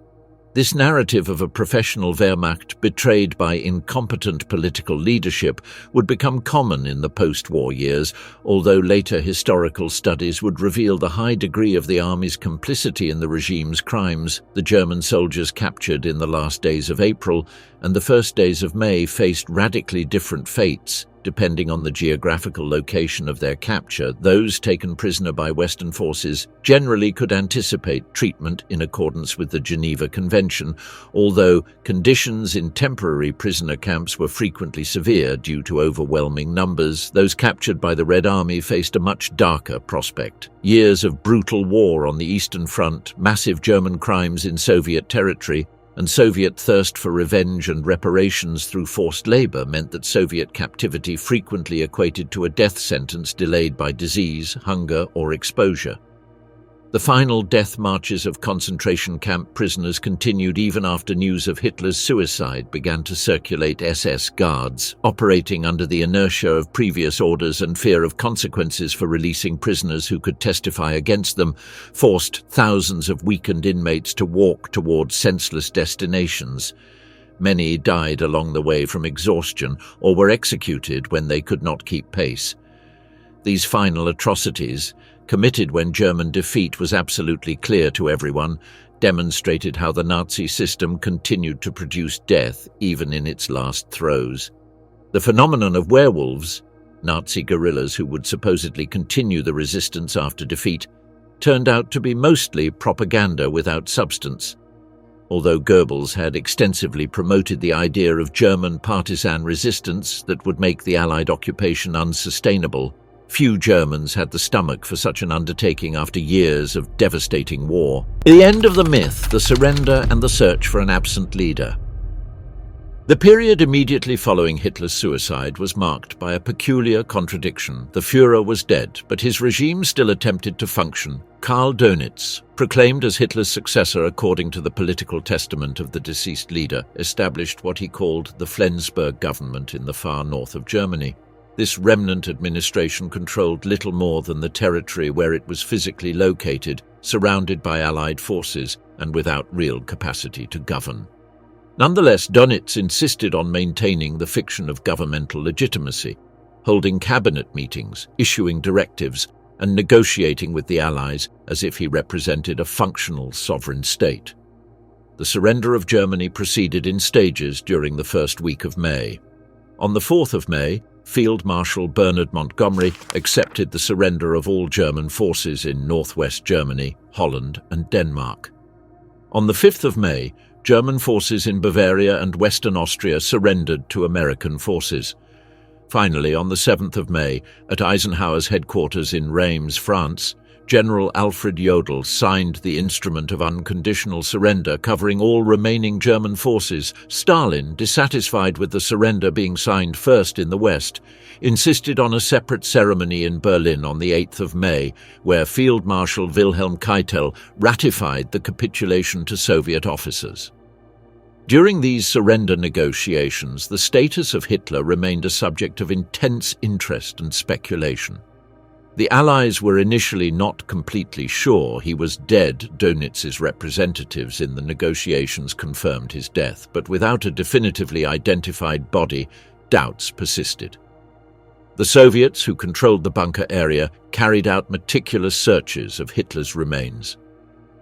This narrative of a professional Wehrmacht betrayed by incompetent political leadership would become common in the post-war years, although later historical studies would reveal the high degree of the army's complicity in the regime's crimes. The German soldiers captured in the last days of April and the first days of May faced radically different fates, depending on the geographical location of their capture. Those taken prisoner by Western forces generally could anticipate treatment in accordance with the Geneva Convention, although conditions in temporary prisoner camps were frequently severe due to overwhelming numbers. Those captured by the Red Army faced a much darker prospect. Years of brutal war on the Eastern Front, massive German crimes in Soviet territory, and Soviet thirst for revenge and reparations through forced labor meant that Soviet captivity frequently equated to a death sentence delayed by disease, hunger, or exposure. The final death marches of concentration camp prisoners continued even after news of Hitler's suicide began to circulate. SS guards, operating under the inertia of previous orders and fear of consequences for releasing prisoners who could testify against them, forced thousands of weakened inmates to walk towards senseless destinations. Many died along the way from exhaustion or were executed when they could not keep pace. These final atrocities, committed when German defeat was absolutely clear to everyone, demonstrated how the Nazi system continued to produce death even in its last throes. The phenomenon of werewolves, Nazi guerrillas who would supposedly continue the resistance after defeat, turned out to be mostly propaganda without substance. Although Goebbels had extensively promoted the idea of German partisan resistance that would make the Allied occupation unsustainable, few Germans had the stomach for such an undertaking after years of devastating war. The end of the myth, the surrender and the search for an absent leader. The period immediately following Hitler's suicide was marked by a peculiar contradiction. The Führer was dead, but his regime still attempted to function. Karl Dönitz, proclaimed as Hitler's successor according to the political testament of the deceased leader, established what he called the Flensburg government in the far north of Germany. This remnant administration controlled little more than the territory where it was physically located, surrounded by Allied forces and without real capacity to govern. Nonetheless, Dönitz insisted on maintaining the fiction of governmental legitimacy, holding cabinet meetings, issuing directives, and negotiating with the Allies as if he represented a functional sovereign state. The surrender of Germany proceeded in stages during the first week of May. On the 4th of May, Field Marshal Bernard Montgomery accepted the surrender of all German forces in northwest Germany, Holland, and Denmark. On the 5th of May, German forces in Bavaria and Western Austria surrendered to American forces. Finally, on the 7th of May, at Eisenhower's headquarters in Reims, France, General Alfred Jodl signed the instrument of unconditional surrender covering all remaining German forces. Stalin, dissatisfied with the surrender being signed first in the West, insisted on a separate ceremony in Berlin on the 8th of May, where Field Marshal Wilhelm Keitel ratified the capitulation to Soviet officers. During these surrender negotiations, the status of Hitler remained a subject of intense interest and speculation. The Allies were initially not completely sure he was dead. Dönitz's representatives in the negotiations confirmed his death, but without a definitively identified body, doubts persisted. The Soviets, who controlled the bunker area, carried out meticulous searches of Hitler's remains.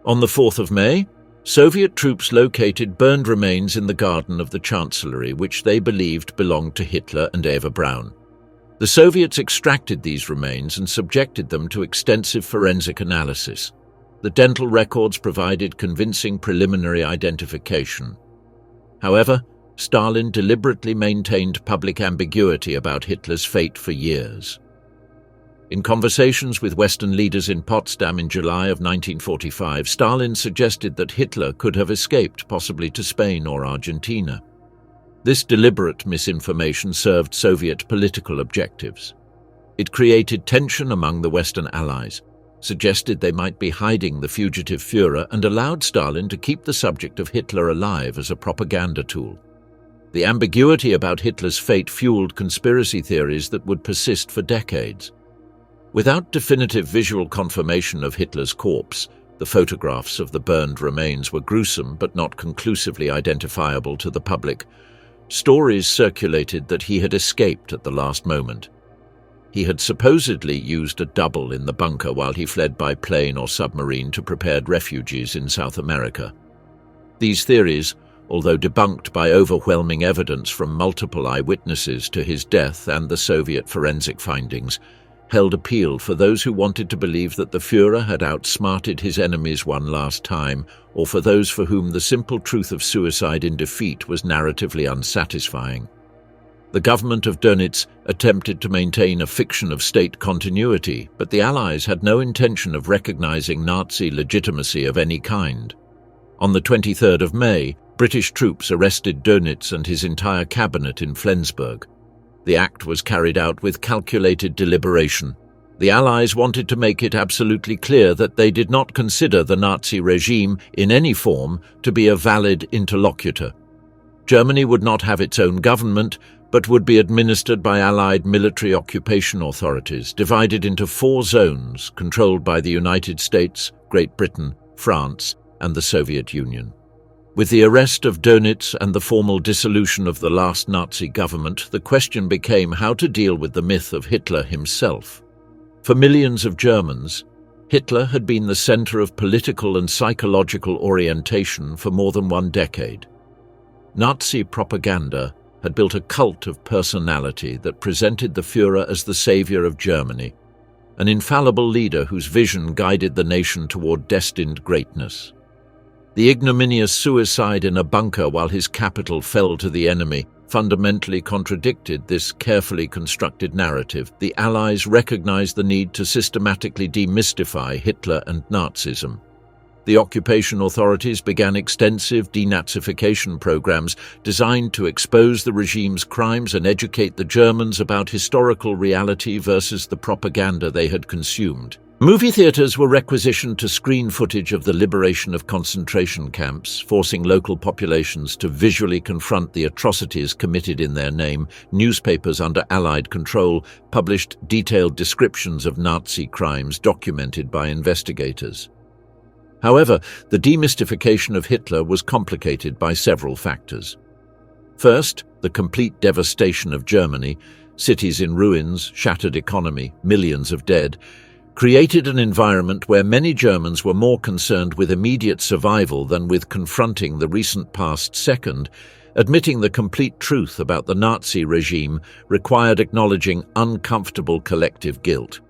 On the 4th of May, Soviet troops located burned remains in the garden of the Chancellery, which they believed belonged to Hitler and Eva Braun. The Soviets extracted these remains and subjected them to extensive forensic analysis. The dental records provided convincing preliminary identification. However, Stalin deliberately maintained public ambiguity about Hitler's fate for years. In conversations with Western leaders in Potsdam in July of 1945, Stalin suggested that Hitler could have escaped, possibly to Spain or Argentina. This deliberate misinformation served Soviet political objectives. It created tension among the Western Allies, suggested they might be hiding the fugitive Führer, and allowed Stalin to keep the subject of Hitler alive as a propaganda tool. The ambiguity about Hitler's fate fueled conspiracy theories that would persist for decades. Without definitive visual confirmation of Hitler's corpse, the photographs of the burned remains were gruesome but not conclusively identifiable to the public. Stories circulated that he had escaped at the last moment. He had supposedly used a double in the bunker while he fled by plane or submarine to prepared refugees in South America. These theories, although debunked by overwhelming evidence from multiple eyewitnesses to his death and the Soviet forensic findings, held appeal for those who wanted to believe that the Führer had outsmarted his enemies one last time, or for those for whom the simple truth of suicide in defeat was narratively unsatisfying. The government of Dönitz attempted to maintain a fiction of state continuity, but the Allies had no intention of recognizing Nazi legitimacy of any kind. On the 23rd of May, British troops arrested Dönitz and his entire cabinet in Flensburg. The act was carried out with calculated deliberation. The Allies wanted to make it absolutely clear that they did not consider the Nazi regime in any form to be a valid interlocutor. Germany would not have its own government, but would be administered by Allied military occupation authorities, divided into 4 zones controlled by the United States, Great Britain, France, and the Soviet Union. With the arrest of Dönitz and the formal dissolution of the last Nazi government, the question became how to deal with the myth of Hitler himself. For millions of Germans, Hitler had been the center of political and psychological orientation for more than 1 decade. Nazi propaganda had built a cult of personality that presented the Führer as the savior of Germany, an infallible leader whose vision guided the nation toward destined greatness. The ignominious suicide in a bunker while his capital fell to the enemy fundamentally contradicted this carefully constructed narrative. The Allies recognized the need to systematically demystify Hitler and Nazism. The occupation authorities began extensive denazification programs designed to expose the regime's crimes and educate the Germans about historical reality versus the propaganda they had consumed. Movie theaters were requisitioned to screen footage of the liberation of concentration camps, forcing local populations to visually confront the atrocities committed in their name. Newspapers under Allied control published detailed descriptions of Nazi crimes documented by investigators. However, the demystification of Hitler was complicated by several factors. First, the complete devastation of Germany, cities in ruins, shattered economy, millions of dead, created an environment where many Germans were more concerned with immediate survival than with confronting the recent past. Second, admitting the complete truth about the Nazi regime required acknowledging uncomfortable collective guilt.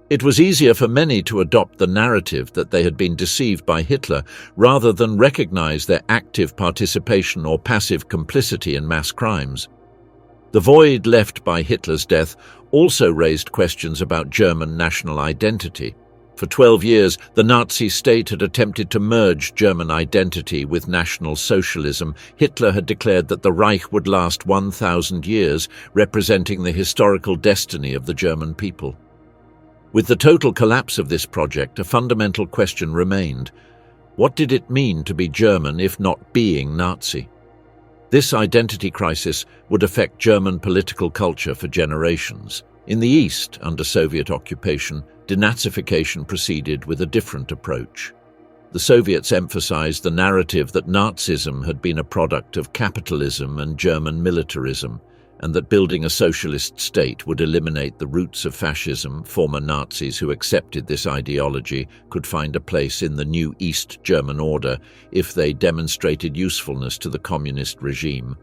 It was easier for many to adopt the narrative that they had been deceived by Hitler rather than recognize their active participation or passive complicity in mass crimes. The void left by Hitler's death also raised questions about German national identity. For 12 years, the Nazi state had attempted to merge German identity with National Socialism. Hitler had declared that the Reich would last 1,000 years, representing the historical destiny of the German people. With the total collapse of this project, a fundamental question remained. What did it mean to be German if not being Nazi? This identity crisis would affect German political culture for generations. In the East, under Soviet occupation, denazification proceeded with a different approach. The Soviets emphasized the narrative that Nazism had been a product of capitalism and German militarism, and that building a socialist state would eliminate the roots of fascism. Former Nazis who accepted this ideology could find a place in the new East German order if they demonstrated usefulness to the communist regime.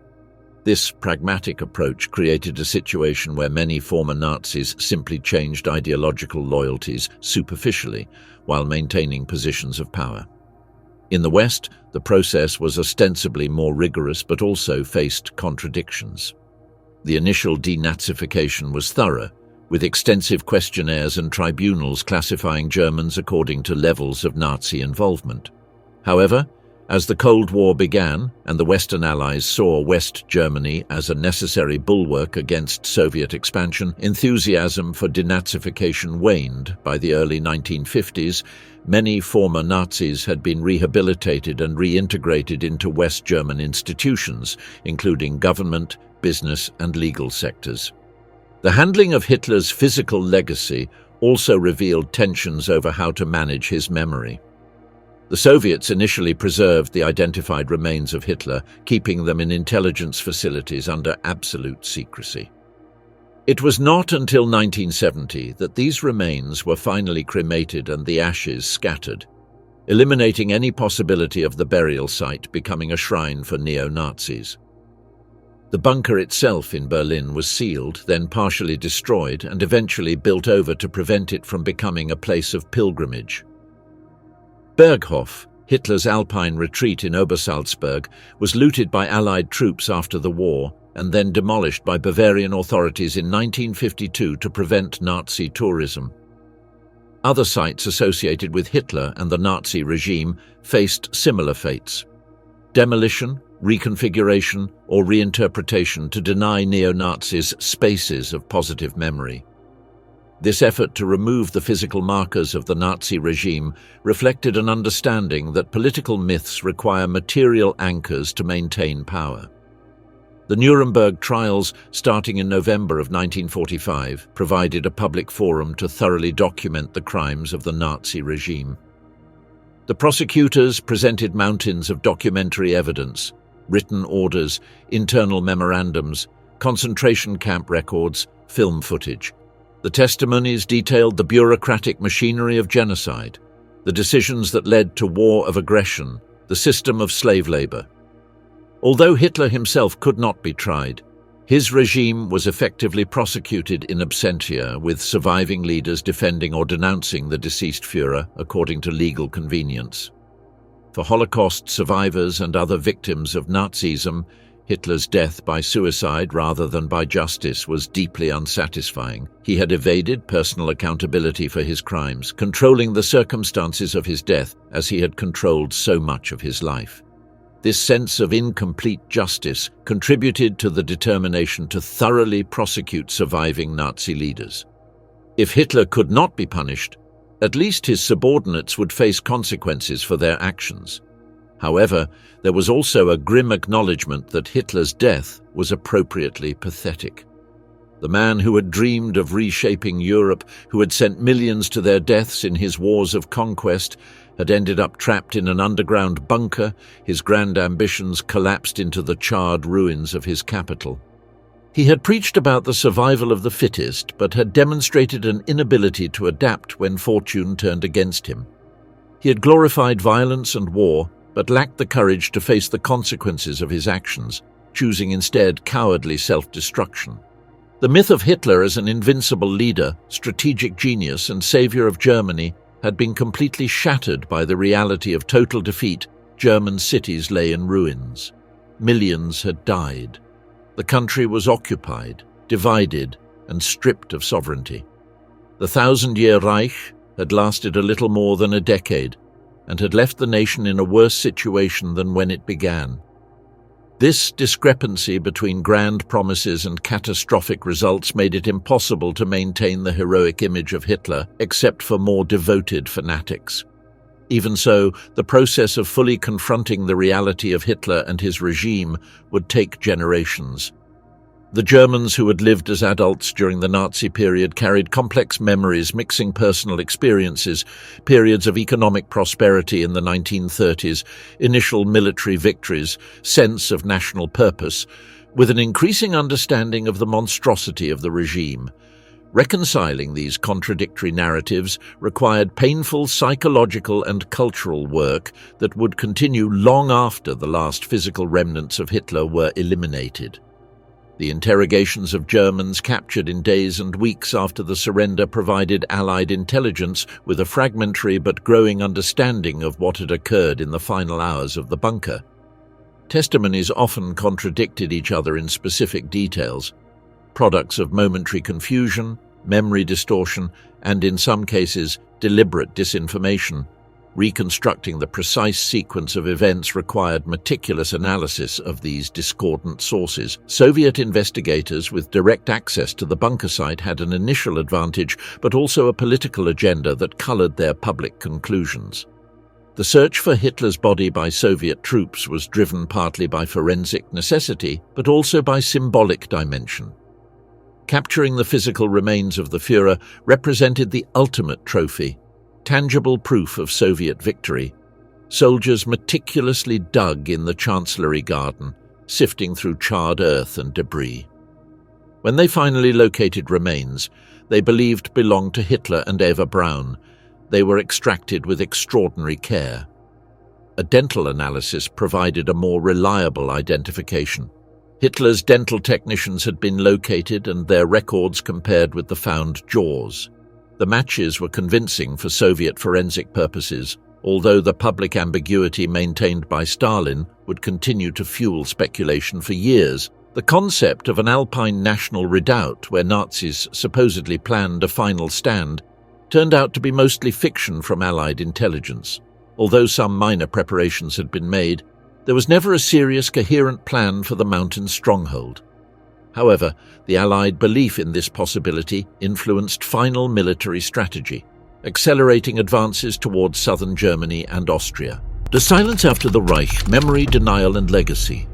This pragmatic approach created a situation where many former Nazis simply changed ideological loyalties superficially while maintaining positions of power. In the West, the process was ostensibly more rigorous but also faced contradictions. The initial denazification was thorough, with extensive questionnaires and tribunals classifying Germans according to levels of Nazi involvement. However, as the Cold War began and the Western Allies saw West Germany as a necessary bulwark against Soviet expansion, enthusiasm for denazification waned. By the early 1950s, many former Nazis had been rehabilitated and reintegrated into West German institutions, including government, business, and legal sectors. The handling of Hitler's physical legacy also revealed tensions over how to manage his memory. The Soviets initially preserved the identified remains of Hitler, keeping them in intelligence facilities under absolute secrecy. It was not until 1970 that these remains were finally cremated and the ashes scattered, eliminating any possibility of the burial site becoming a shrine for neo-Nazis. The bunker itself in Berlin was sealed, then partially destroyed, and eventually built over to prevent it from becoming a place of pilgrimage. Berghof, Hitler's Alpine retreat in Obersalzberg, was looted by Allied troops after the war and then demolished by Bavarian authorities in 1952 to prevent Nazi tourism. Other sites associated with Hitler and the Nazi regime faced similar fates: demolition, reconfiguration, or reinterpretation to deny neo-Nazis spaces of positive memory. This effort to remove the physical markers of the Nazi regime reflected an understanding that political myths require material anchors to maintain power. The Nuremberg trials, starting in November of 1945, provided a public forum to thoroughly document the crimes of the Nazi regime. The prosecutors presented mountains of documentary evidence: written orders, internal memorandums, concentration camp records, film footage. The testimonies detailed the bureaucratic machinery of genocide, the decisions that led to war of aggression, the system of slave labor. Although Hitler himself could not be tried, his regime was effectively prosecuted in absentia, with surviving leaders defending or denouncing the deceased Führer according to legal convenience. For Holocaust survivors and other victims of Nazism, Hitler's death by suicide rather than by justice was deeply unsatisfying. He had evaded personal accountability for his crimes, controlling the circumstances of his death as he had controlled so much of his life. This sense of incomplete justice contributed to the determination to thoroughly prosecute surviving Nazi leaders. If Hitler could not be punished, at least his subordinates would face consequences for their actions. However, there was also a grim acknowledgement that Hitler's death was appropriately pathetic. The man who had dreamed of reshaping Europe, who had sent millions to their deaths in his wars of conquest, had ended up trapped in an underground bunker, his grand ambitions collapsed into the charred ruins of his capital. He had preached about the survival of the fittest, but had demonstrated an inability to adapt when fortune turned against him. He had glorified violence and war, but lacked the courage to face the consequences of his actions, choosing instead cowardly self-destruction. The myth of Hitler as an invincible leader, strategic genius, and savior of Germany had been completely shattered by the reality of total defeat. German cities lay in ruins. Millions had died. The country was occupied, divided, and stripped of sovereignty. The 1,000-year Reich had lasted a little more than a decade and had left the nation in a worse situation than when it began. This discrepancy between grand promises and catastrophic results made it impossible to maintain the heroic image of Hitler, except for more devoted fanatics. Even so, the process of fully confronting the reality of Hitler and his regime would take generations. The Germans who had lived as adults during the Nazi period carried complex memories mixing personal experiences, periods of economic prosperity in the 1930s, initial military victories, sense of national purpose, with an increasing understanding of the monstrosity of the regime. Reconciling these contradictory narratives required painful psychological and cultural work that would continue long after the last physical remnants of Hitler were eliminated. The interrogations of Germans captured in days and weeks after the surrender provided Allied intelligence with a fragmentary but growing understanding of what had occurred in the final hours of the bunker. Testimonies often contradicted each other in specific details, products of momentary confusion, memory distortion, and in some cases, deliberate disinformation. Reconstructing the precise sequence of events required meticulous analysis of these discordant sources. Soviet investigators with direct access to the bunker site had an initial advantage, but also a political agenda that colored their public conclusions. The search for Hitler's body by Soviet troops was driven partly by forensic necessity, but also by symbolic dimension. Capturing the physical remains of the Führer represented the ultimate trophy, tangible proof of Soviet victory. Soldiers meticulously dug in the Chancellery Garden, sifting through charred earth and debris. When they finally located remains they believed belonged to Hitler and Eva Braun, they were extracted with extraordinary care. A dental analysis provided a more reliable identification. Hitler's dental technicians had been located and their records compared with the found jaws. The matches were convincing for Soviet forensic purposes, although the public ambiguity maintained by Stalin would continue to fuel speculation for years. The concept of an Alpine national redoubt where Nazis supposedly planned a final stand turned out to be mostly fiction from Allied intelligence. Although some minor preparations had been made, there was never a serious, coherent plan for the mountain stronghold. However, the Allied belief in this possibility influenced final military strategy, accelerating advances towards southern Germany and Austria. The silence after the Reich: memory, denial, and legacy.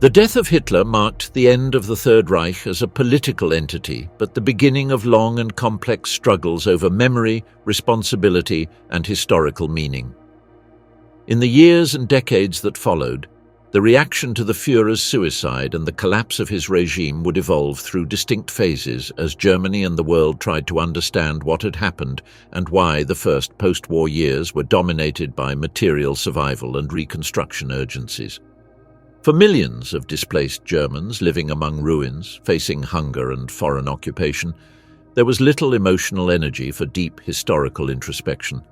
The death of Hitler marked the end of the Third Reich as a political entity, but the beginning of long and complex struggles over memory, responsibility, and historical meaning. In the years and decades that followed, The reaction to the Führer's suicide and the collapse of his regime would evolve through distinct phases as Germany and the world tried to understand what had happened and why the first post-war years were dominated by material survival and reconstruction urgencies. For millions of displaced Germans living among ruins, facing hunger and foreign occupation, there was little emotional energy for deep historical introspection.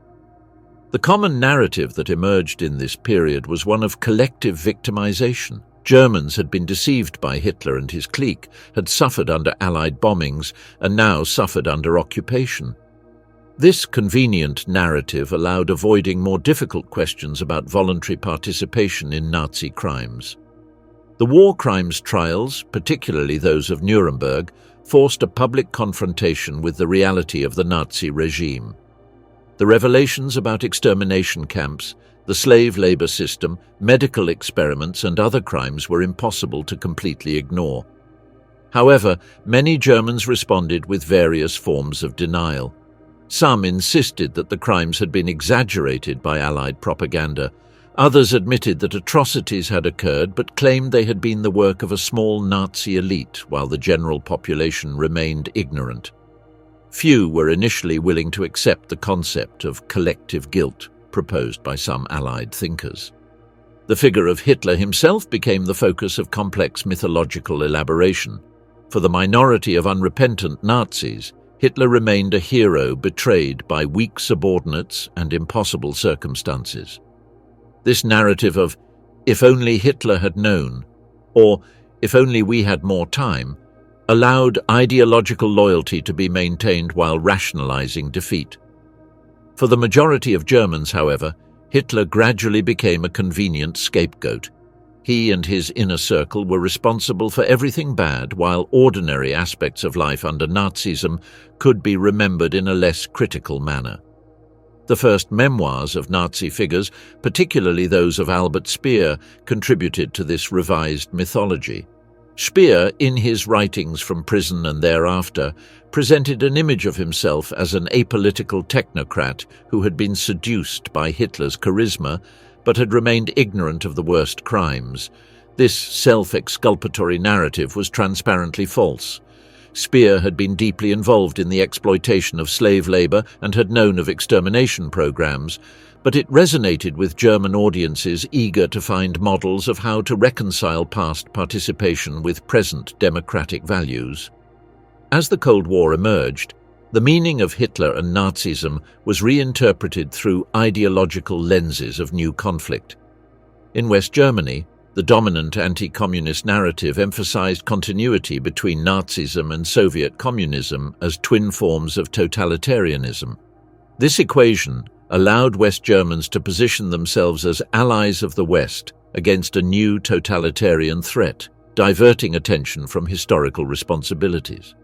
The common narrative that emerged in this period was one of collective victimization. Germans had been deceived by Hitler and his clique, had suffered under Allied bombings, and now suffered under occupation. This convenient narrative allowed avoiding more difficult questions about voluntary participation in Nazi crimes. The war crimes trials, particularly those of Nuremberg, forced a public confrontation with the reality of the Nazi regime. The revelations about extermination camps, the slave labor system, medical experiments, and other crimes were impossible to completely ignore. However, many Germans responded with various forms of denial. Some insisted that the crimes had been exaggerated by Allied propaganda. Others admitted that atrocities had occurred but claimed they had been the work of a small Nazi elite while the general population remained ignorant. Few were initially willing to accept the concept of collective guilt proposed by some Allied thinkers. The figure of Hitler himself became the focus of complex mythological elaboration. For the minority of unrepentant Nazis, Hitler remained a hero betrayed by weak subordinates and impossible circumstances. This narrative of, "if only Hitler had known," or "if only we had more time," allowed ideological loyalty to be maintained while rationalizing defeat. For the majority of Germans, however, Hitler gradually became a convenient scapegoat. He and his inner circle were responsible for everything bad, while ordinary aspects of life under Nazism could be remembered in a less critical manner. The first memoirs of Nazi figures, particularly those of Albert Speer, contributed to this revised mythology. Speer, in his writings from prison and thereafter, presented an image of himself as an apolitical technocrat who had been seduced by Hitler's charisma, but had remained ignorant of the worst crimes. This self-exculpatory narrative was transparently false. Speer had been deeply involved in the exploitation of slave labor and had known of extermination programs, but it resonated with German audiences eager to find models of how to reconcile past participation with present democratic values. As the Cold War emerged, the meaning of Hitler and Nazism was reinterpreted through ideological lenses of new conflict. In West Germany, the dominant anti-communist narrative emphasized continuity between Nazism and Soviet communism as twin forms of totalitarianism. This equation allowed West Germans to position themselves as allies of the West against a new totalitarian threat, diverting attention from historical responsibilities.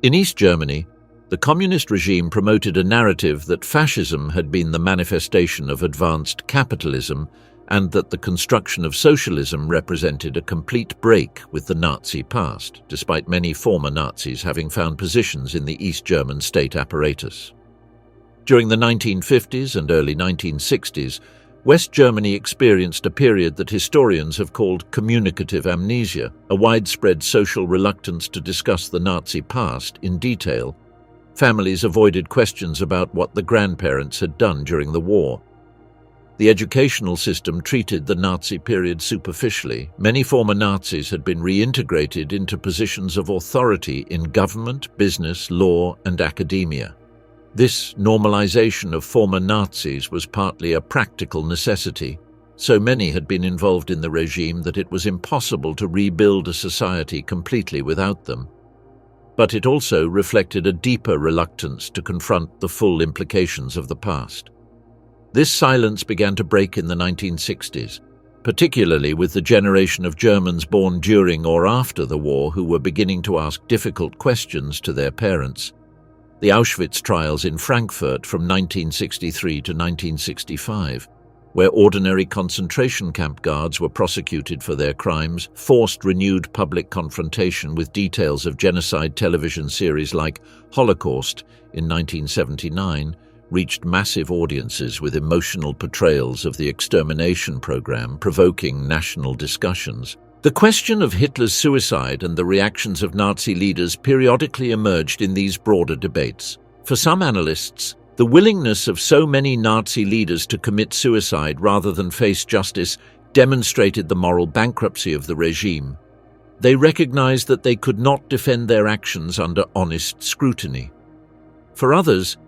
In East Germany, the communist regime promoted a narrative that fascism had been the manifestation of advanced capitalism and that the construction of socialism represented a complete break with the Nazi past, despite many former Nazis having found positions in the East German state apparatus. During the 1950s and early 1960s, West Germany experienced a period that historians have called communicative amnesia, a widespread social reluctance to discuss the Nazi past in detail. Families avoided questions about what the grandparents had done during the war. The educational system treated the Nazi period superficially. Many former Nazis had been reintegrated into positions of authority in government, business, law, and academia. This normalization of former Nazis was partly a practical necessity. So many had been involved in the regime that it was impossible to rebuild a society completely without them. But it also reflected a deeper reluctance to confront the full implications of the past. This silence began to break in the 1960s, particularly with the generation of Germans born during or after the war who were beginning to ask difficult questions to their parents. The Auschwitz trials in Frankfurt from 1963 to 1965, where ordinary concentration camp guards were prosecuted for their crimes, forced renewed public confrontation with details of genocide television series like Holocaust in 1979, reached massive audiences with emotional portrayals of the extermination program, provoking national discussions. The question of Hitler's suicide and the reactions of Nazi leaders periodically emerged in these broader debates. For some analysts, the willingness of so many Nazi leaders to commit suicide rather than face justice demonstrated the moral bankruptcy of the regime. They recognized that they could not defend their actions under honest scrutiny. For others,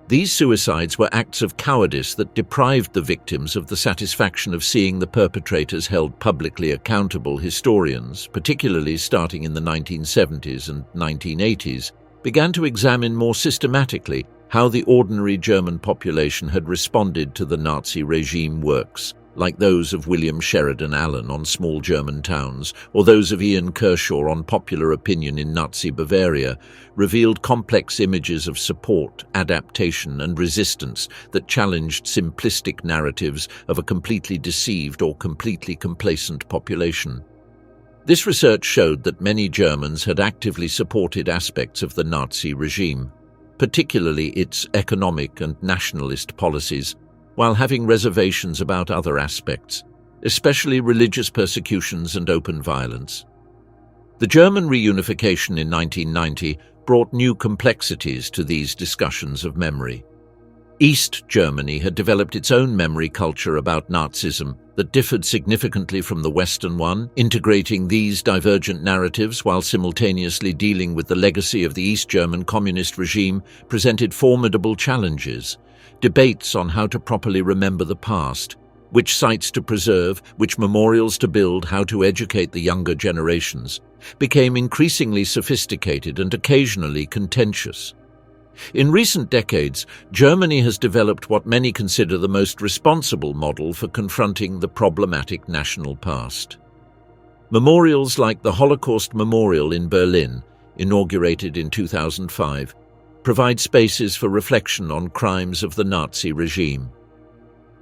these suicides were acts of cowardice that deprived the victims of the satisfaction of seeing the perpetrators held publicly accountable. Historians, particularly starting in the 1970s and 1980s, began to examine more systematically how the ordinary German population had responded to the Nazi regime. Works like those of William Sheridan Allen on small German towns, or those of Ian Kershaw on popular opinion in Nazi Bavaria, revealed complex images of support, adaptation, and resistance that challenged simplistic narratives of a completely deceived or completely complacent population. This research showed that many Germans had actively supported aspects of the Nazi regime, particularly its economic and nationalist policies, while having reservations about other aspects, especially religious persecutions and open violence. The German reunification in 1990 brought new complexities to these discussions of memory. East Germany had developed its own memory culture about Nazism that differed significantly from the Western one. Integrating these divergent narratives while simultaneously dealing with the legacy of the East German communist regime presented formidable challenges. Debates on how to properly remember the past, which sites to preserve, which memorials to build, how to educate the younger generations, became increasingly sophisticated and occasionally contentious. In recent decades, Germany has developed what many consider the most responsible model for confronting the problematic national past. Memorials like the Holocaust Memorial in Berlin, inaugurated in 2005, provide spaces for reflection on crimes of the Nazi regime.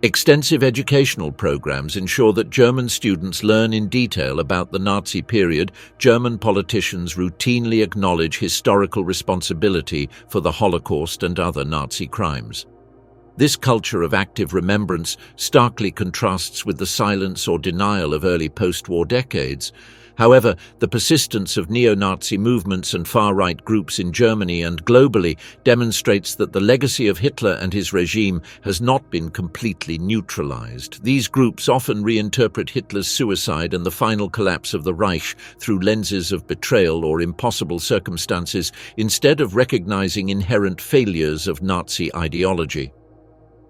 Extensive educational programs ensure that German students learn in detail about the Nazi period. German politicians routinely acknowledge historical responsibility for the Holocaust and other Nazi crimes. This culture of active remembrance starkly contrasts with the silence or denial of early post-war decades. However, the persistence of neo-Nazi movements and far-right groups in Germany and globally demonstrates that the legacy of Hitler and his regime has not been completely neutralized. These groups often reinterpret Hitler's suicide and the final collapse of the Reich through lenses of betrayal or impossible circumstances, instead of recognizing inherent failures of Nazi ideology.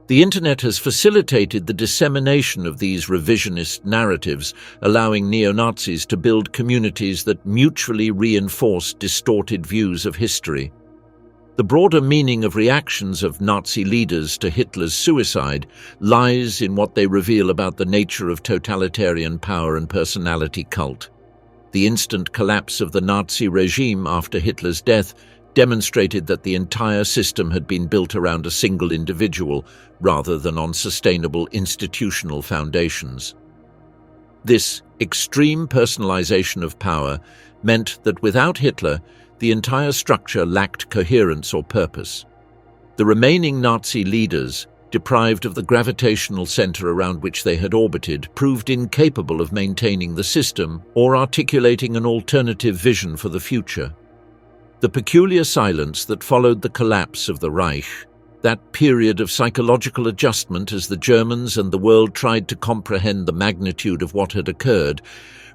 The Internet has facilitated the dissemination of these revisionist narratives, allowing neo-Nazis to build communities that mutually reinforce distorted views of history. The broader meaning of reactions of Nazi leaders to Hitler's suicide lies in what they reveal about the nature of totalitarian power and personality cult. The instant collapse of the Nazi regime after Hitler's death demonstrated that the entire system had been built around a single individual rather than on sustainable institutional foundations. This extreme personalization of power meant that without Hitler, the entire structure lacked coherence or purpose. The remaining Nazi leaders, deprived of the gravitational center around which they had orbited, proved incapable of maintaining the system or articulating an alternative vision for the future. The peculiar silence that followed the collapse of the Reich, that period of psychological adjustment as the Germans and the world tried to comprehend the magnitude of what had occurred,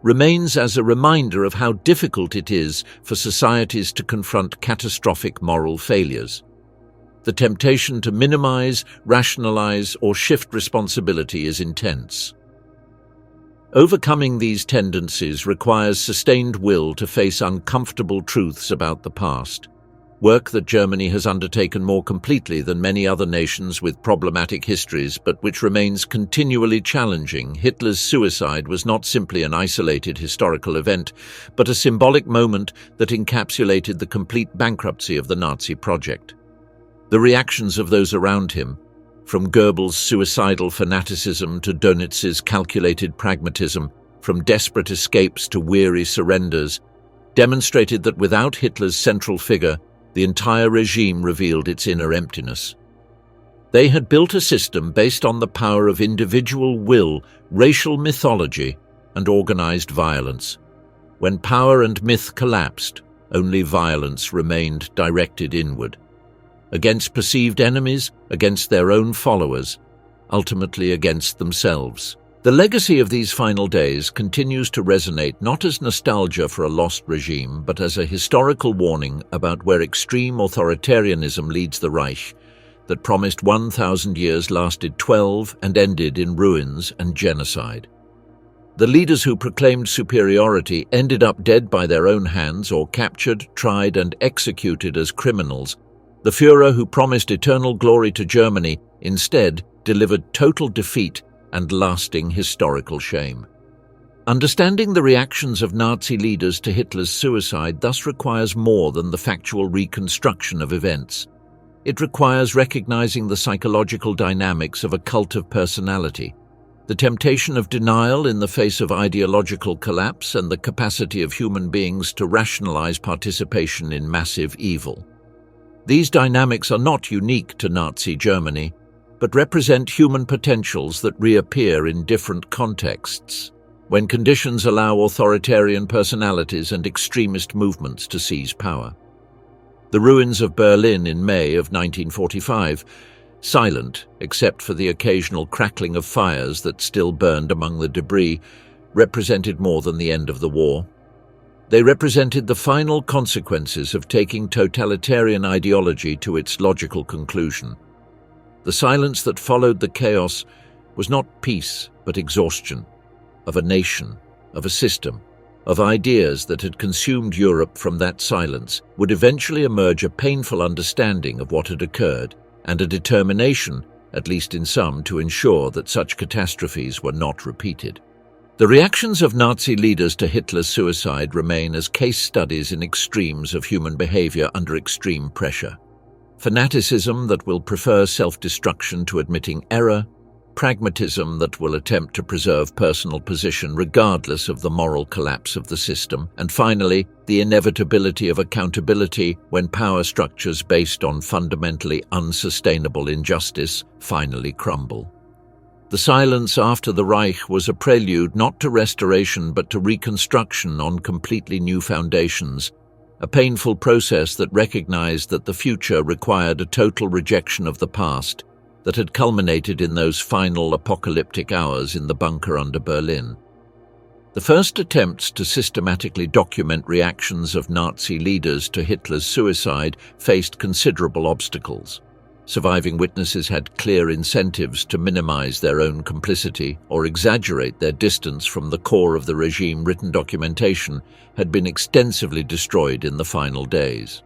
remains as a reminder of how difficult it is for societies to confront catastrophic moral failures. The temptation to minimize, rationalize, or shift responsibility is intense. Overcoming these tendencies requires sustained will to face uncomfortable truths about the past, work that Germany has undertaken more completely than many other nations with problematic histories, but which remains continually challenging. Hitler's suicide was not simply an isolated historical event, but a symbolic moment that encapsulated the complete bankruptcy of the Nazi project. The reactions of those around him, from Goebbels' suicidal fanaticism to Dönitz's calculated pragmatism, from desperate escapes to weary surrenders, demonstrated that without Hitler's central figure, the entire regime revealed its inner emptiness. They had built a system based on the power of individual will, racial mythology, and organized violence. When power and myth collapsed, only violence remained directed inward. Against perceived enemies, against their own followers, ultimately against themselves. The legacy of these final days continues to resonate not as nostalgia for a lost regime, but as a historical warning about where extreme authoritarianism leads the Reich, that promised 1,000 years lasted 12 and ended in ruins and genocide. The leaders who proclaimed superiority ended up dead by their own hands or captured, tried, and executed as criminals. The Führer who promised eternal glory to Germany instead delivered total defeat and lasting historical shame. Understanding the reactions of Nazi leaders to Hitler's suicide thus requires more than the factual reconstruction of events. It requires recognizing the psychological dynamics of a cult of personality, the temptation of denial in the face of ideological collapse, and the capacity of human beings to rationalize participation in massive evil. These dynamics are not unique to Nazi Germany, but represent human potentials that reappear in different contexts, when conditions allow authoritarian personalities and extremist movements to seize power. The ruins of Berlin in May of 1945, silent except for the occasional crackling of fires that still burned among the debris, represented more than the end of the war. They represented the final consequences of taking totalitarian ideology to its logical conclusion. The silence that followed the chaos was not peace, but exhaustion, of a nation, of a system, of ideas that had consumed Europe. From that silence would eventually emerge a painful understanding of what had occurred, and a determination, at least in some, to ensure that such catastrophes were not repeated. The reactions of Nazi leaders to Hitler's suicide remain as case studies in extremes of human behavior under extreme pressure. Fanaticism that will prefer self-destruction to admitting error, pragmatism that will attempt to preserve personal position regardless of the moral collapse of the system, and finally, the inevitability of accountability when power structures based on fundamentally unsustainable injustice finally crumble. The silence after the Reich was a prelude not to restoration but to reconstruction on completely new foundations, a painful process that recognized that the future required a total rejection of the past that had culminated in those final apocalyptic hours in the bunker under Berlin. The first attempts to systematically document reactions of Nazi leaders to Hitler's suicide faced considerable obstacles. Surviving witnesses had clear incentives to minimize their own complicity or exaggerate their distance from the core of the regime. Written documentation had been extensively destroyed in the final days.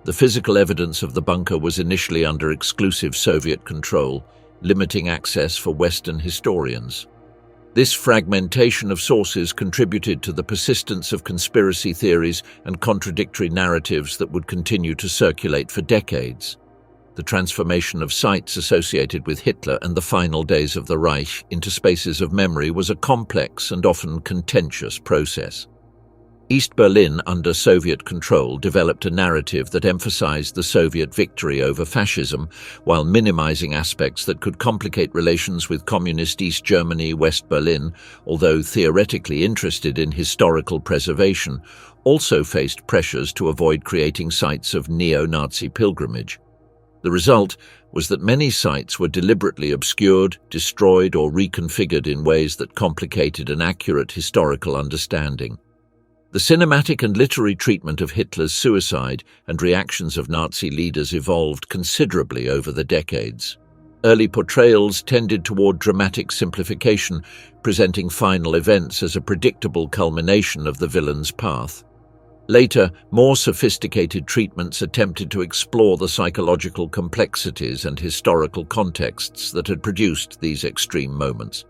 The physical evidence of the bunker was initially under exclusive Soviet control, limiting access for Western historians. This fragmentation of sources contributed to the persistence of conspiracy theories and contradictory narratives that would continue to circulate for decades. The transformation of sites associated with Hitler and the final days of the Reich into spaces of memory was a complex and often contentious process. East Berlin, under Soviet control, developed a narrative that emphasized the Soviet victory over fascism, while minimizing aspects that could complicate relations with Communist East Germany. West Berlin, although theoretically interested in historical preservation, also faced pressures to avoid creating sites of neo-Nazi pilgrimage. The result was that many sites were deliberately obscured, destroyed, or reconfigured in ways that complicated an accurate historical understanding. The cinematic and literary treatment of Hitler's suicide and reactions of Nazi leaders evolved considerably over the decades. Early portrayals tended toward dramatic simplification, presenting final events as a predictable culmination of the villain's path. Later, more sophisticated treatments attempted to explore the psychological complexities and historical contexts that had produced these extreme moments.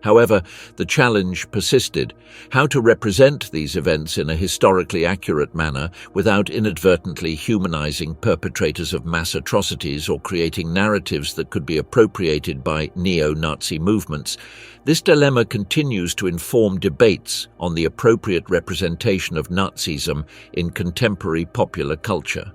However, the challenge persisted: how to represent these events in a historically accurate manner without inadvertently humanizing perpetrators of mass atrocities or creating narratives that could be appropriated by neo-Nazi movements. This dilemma continues to inform debates on the appropriate representation of Nazism in contemporary popular culture.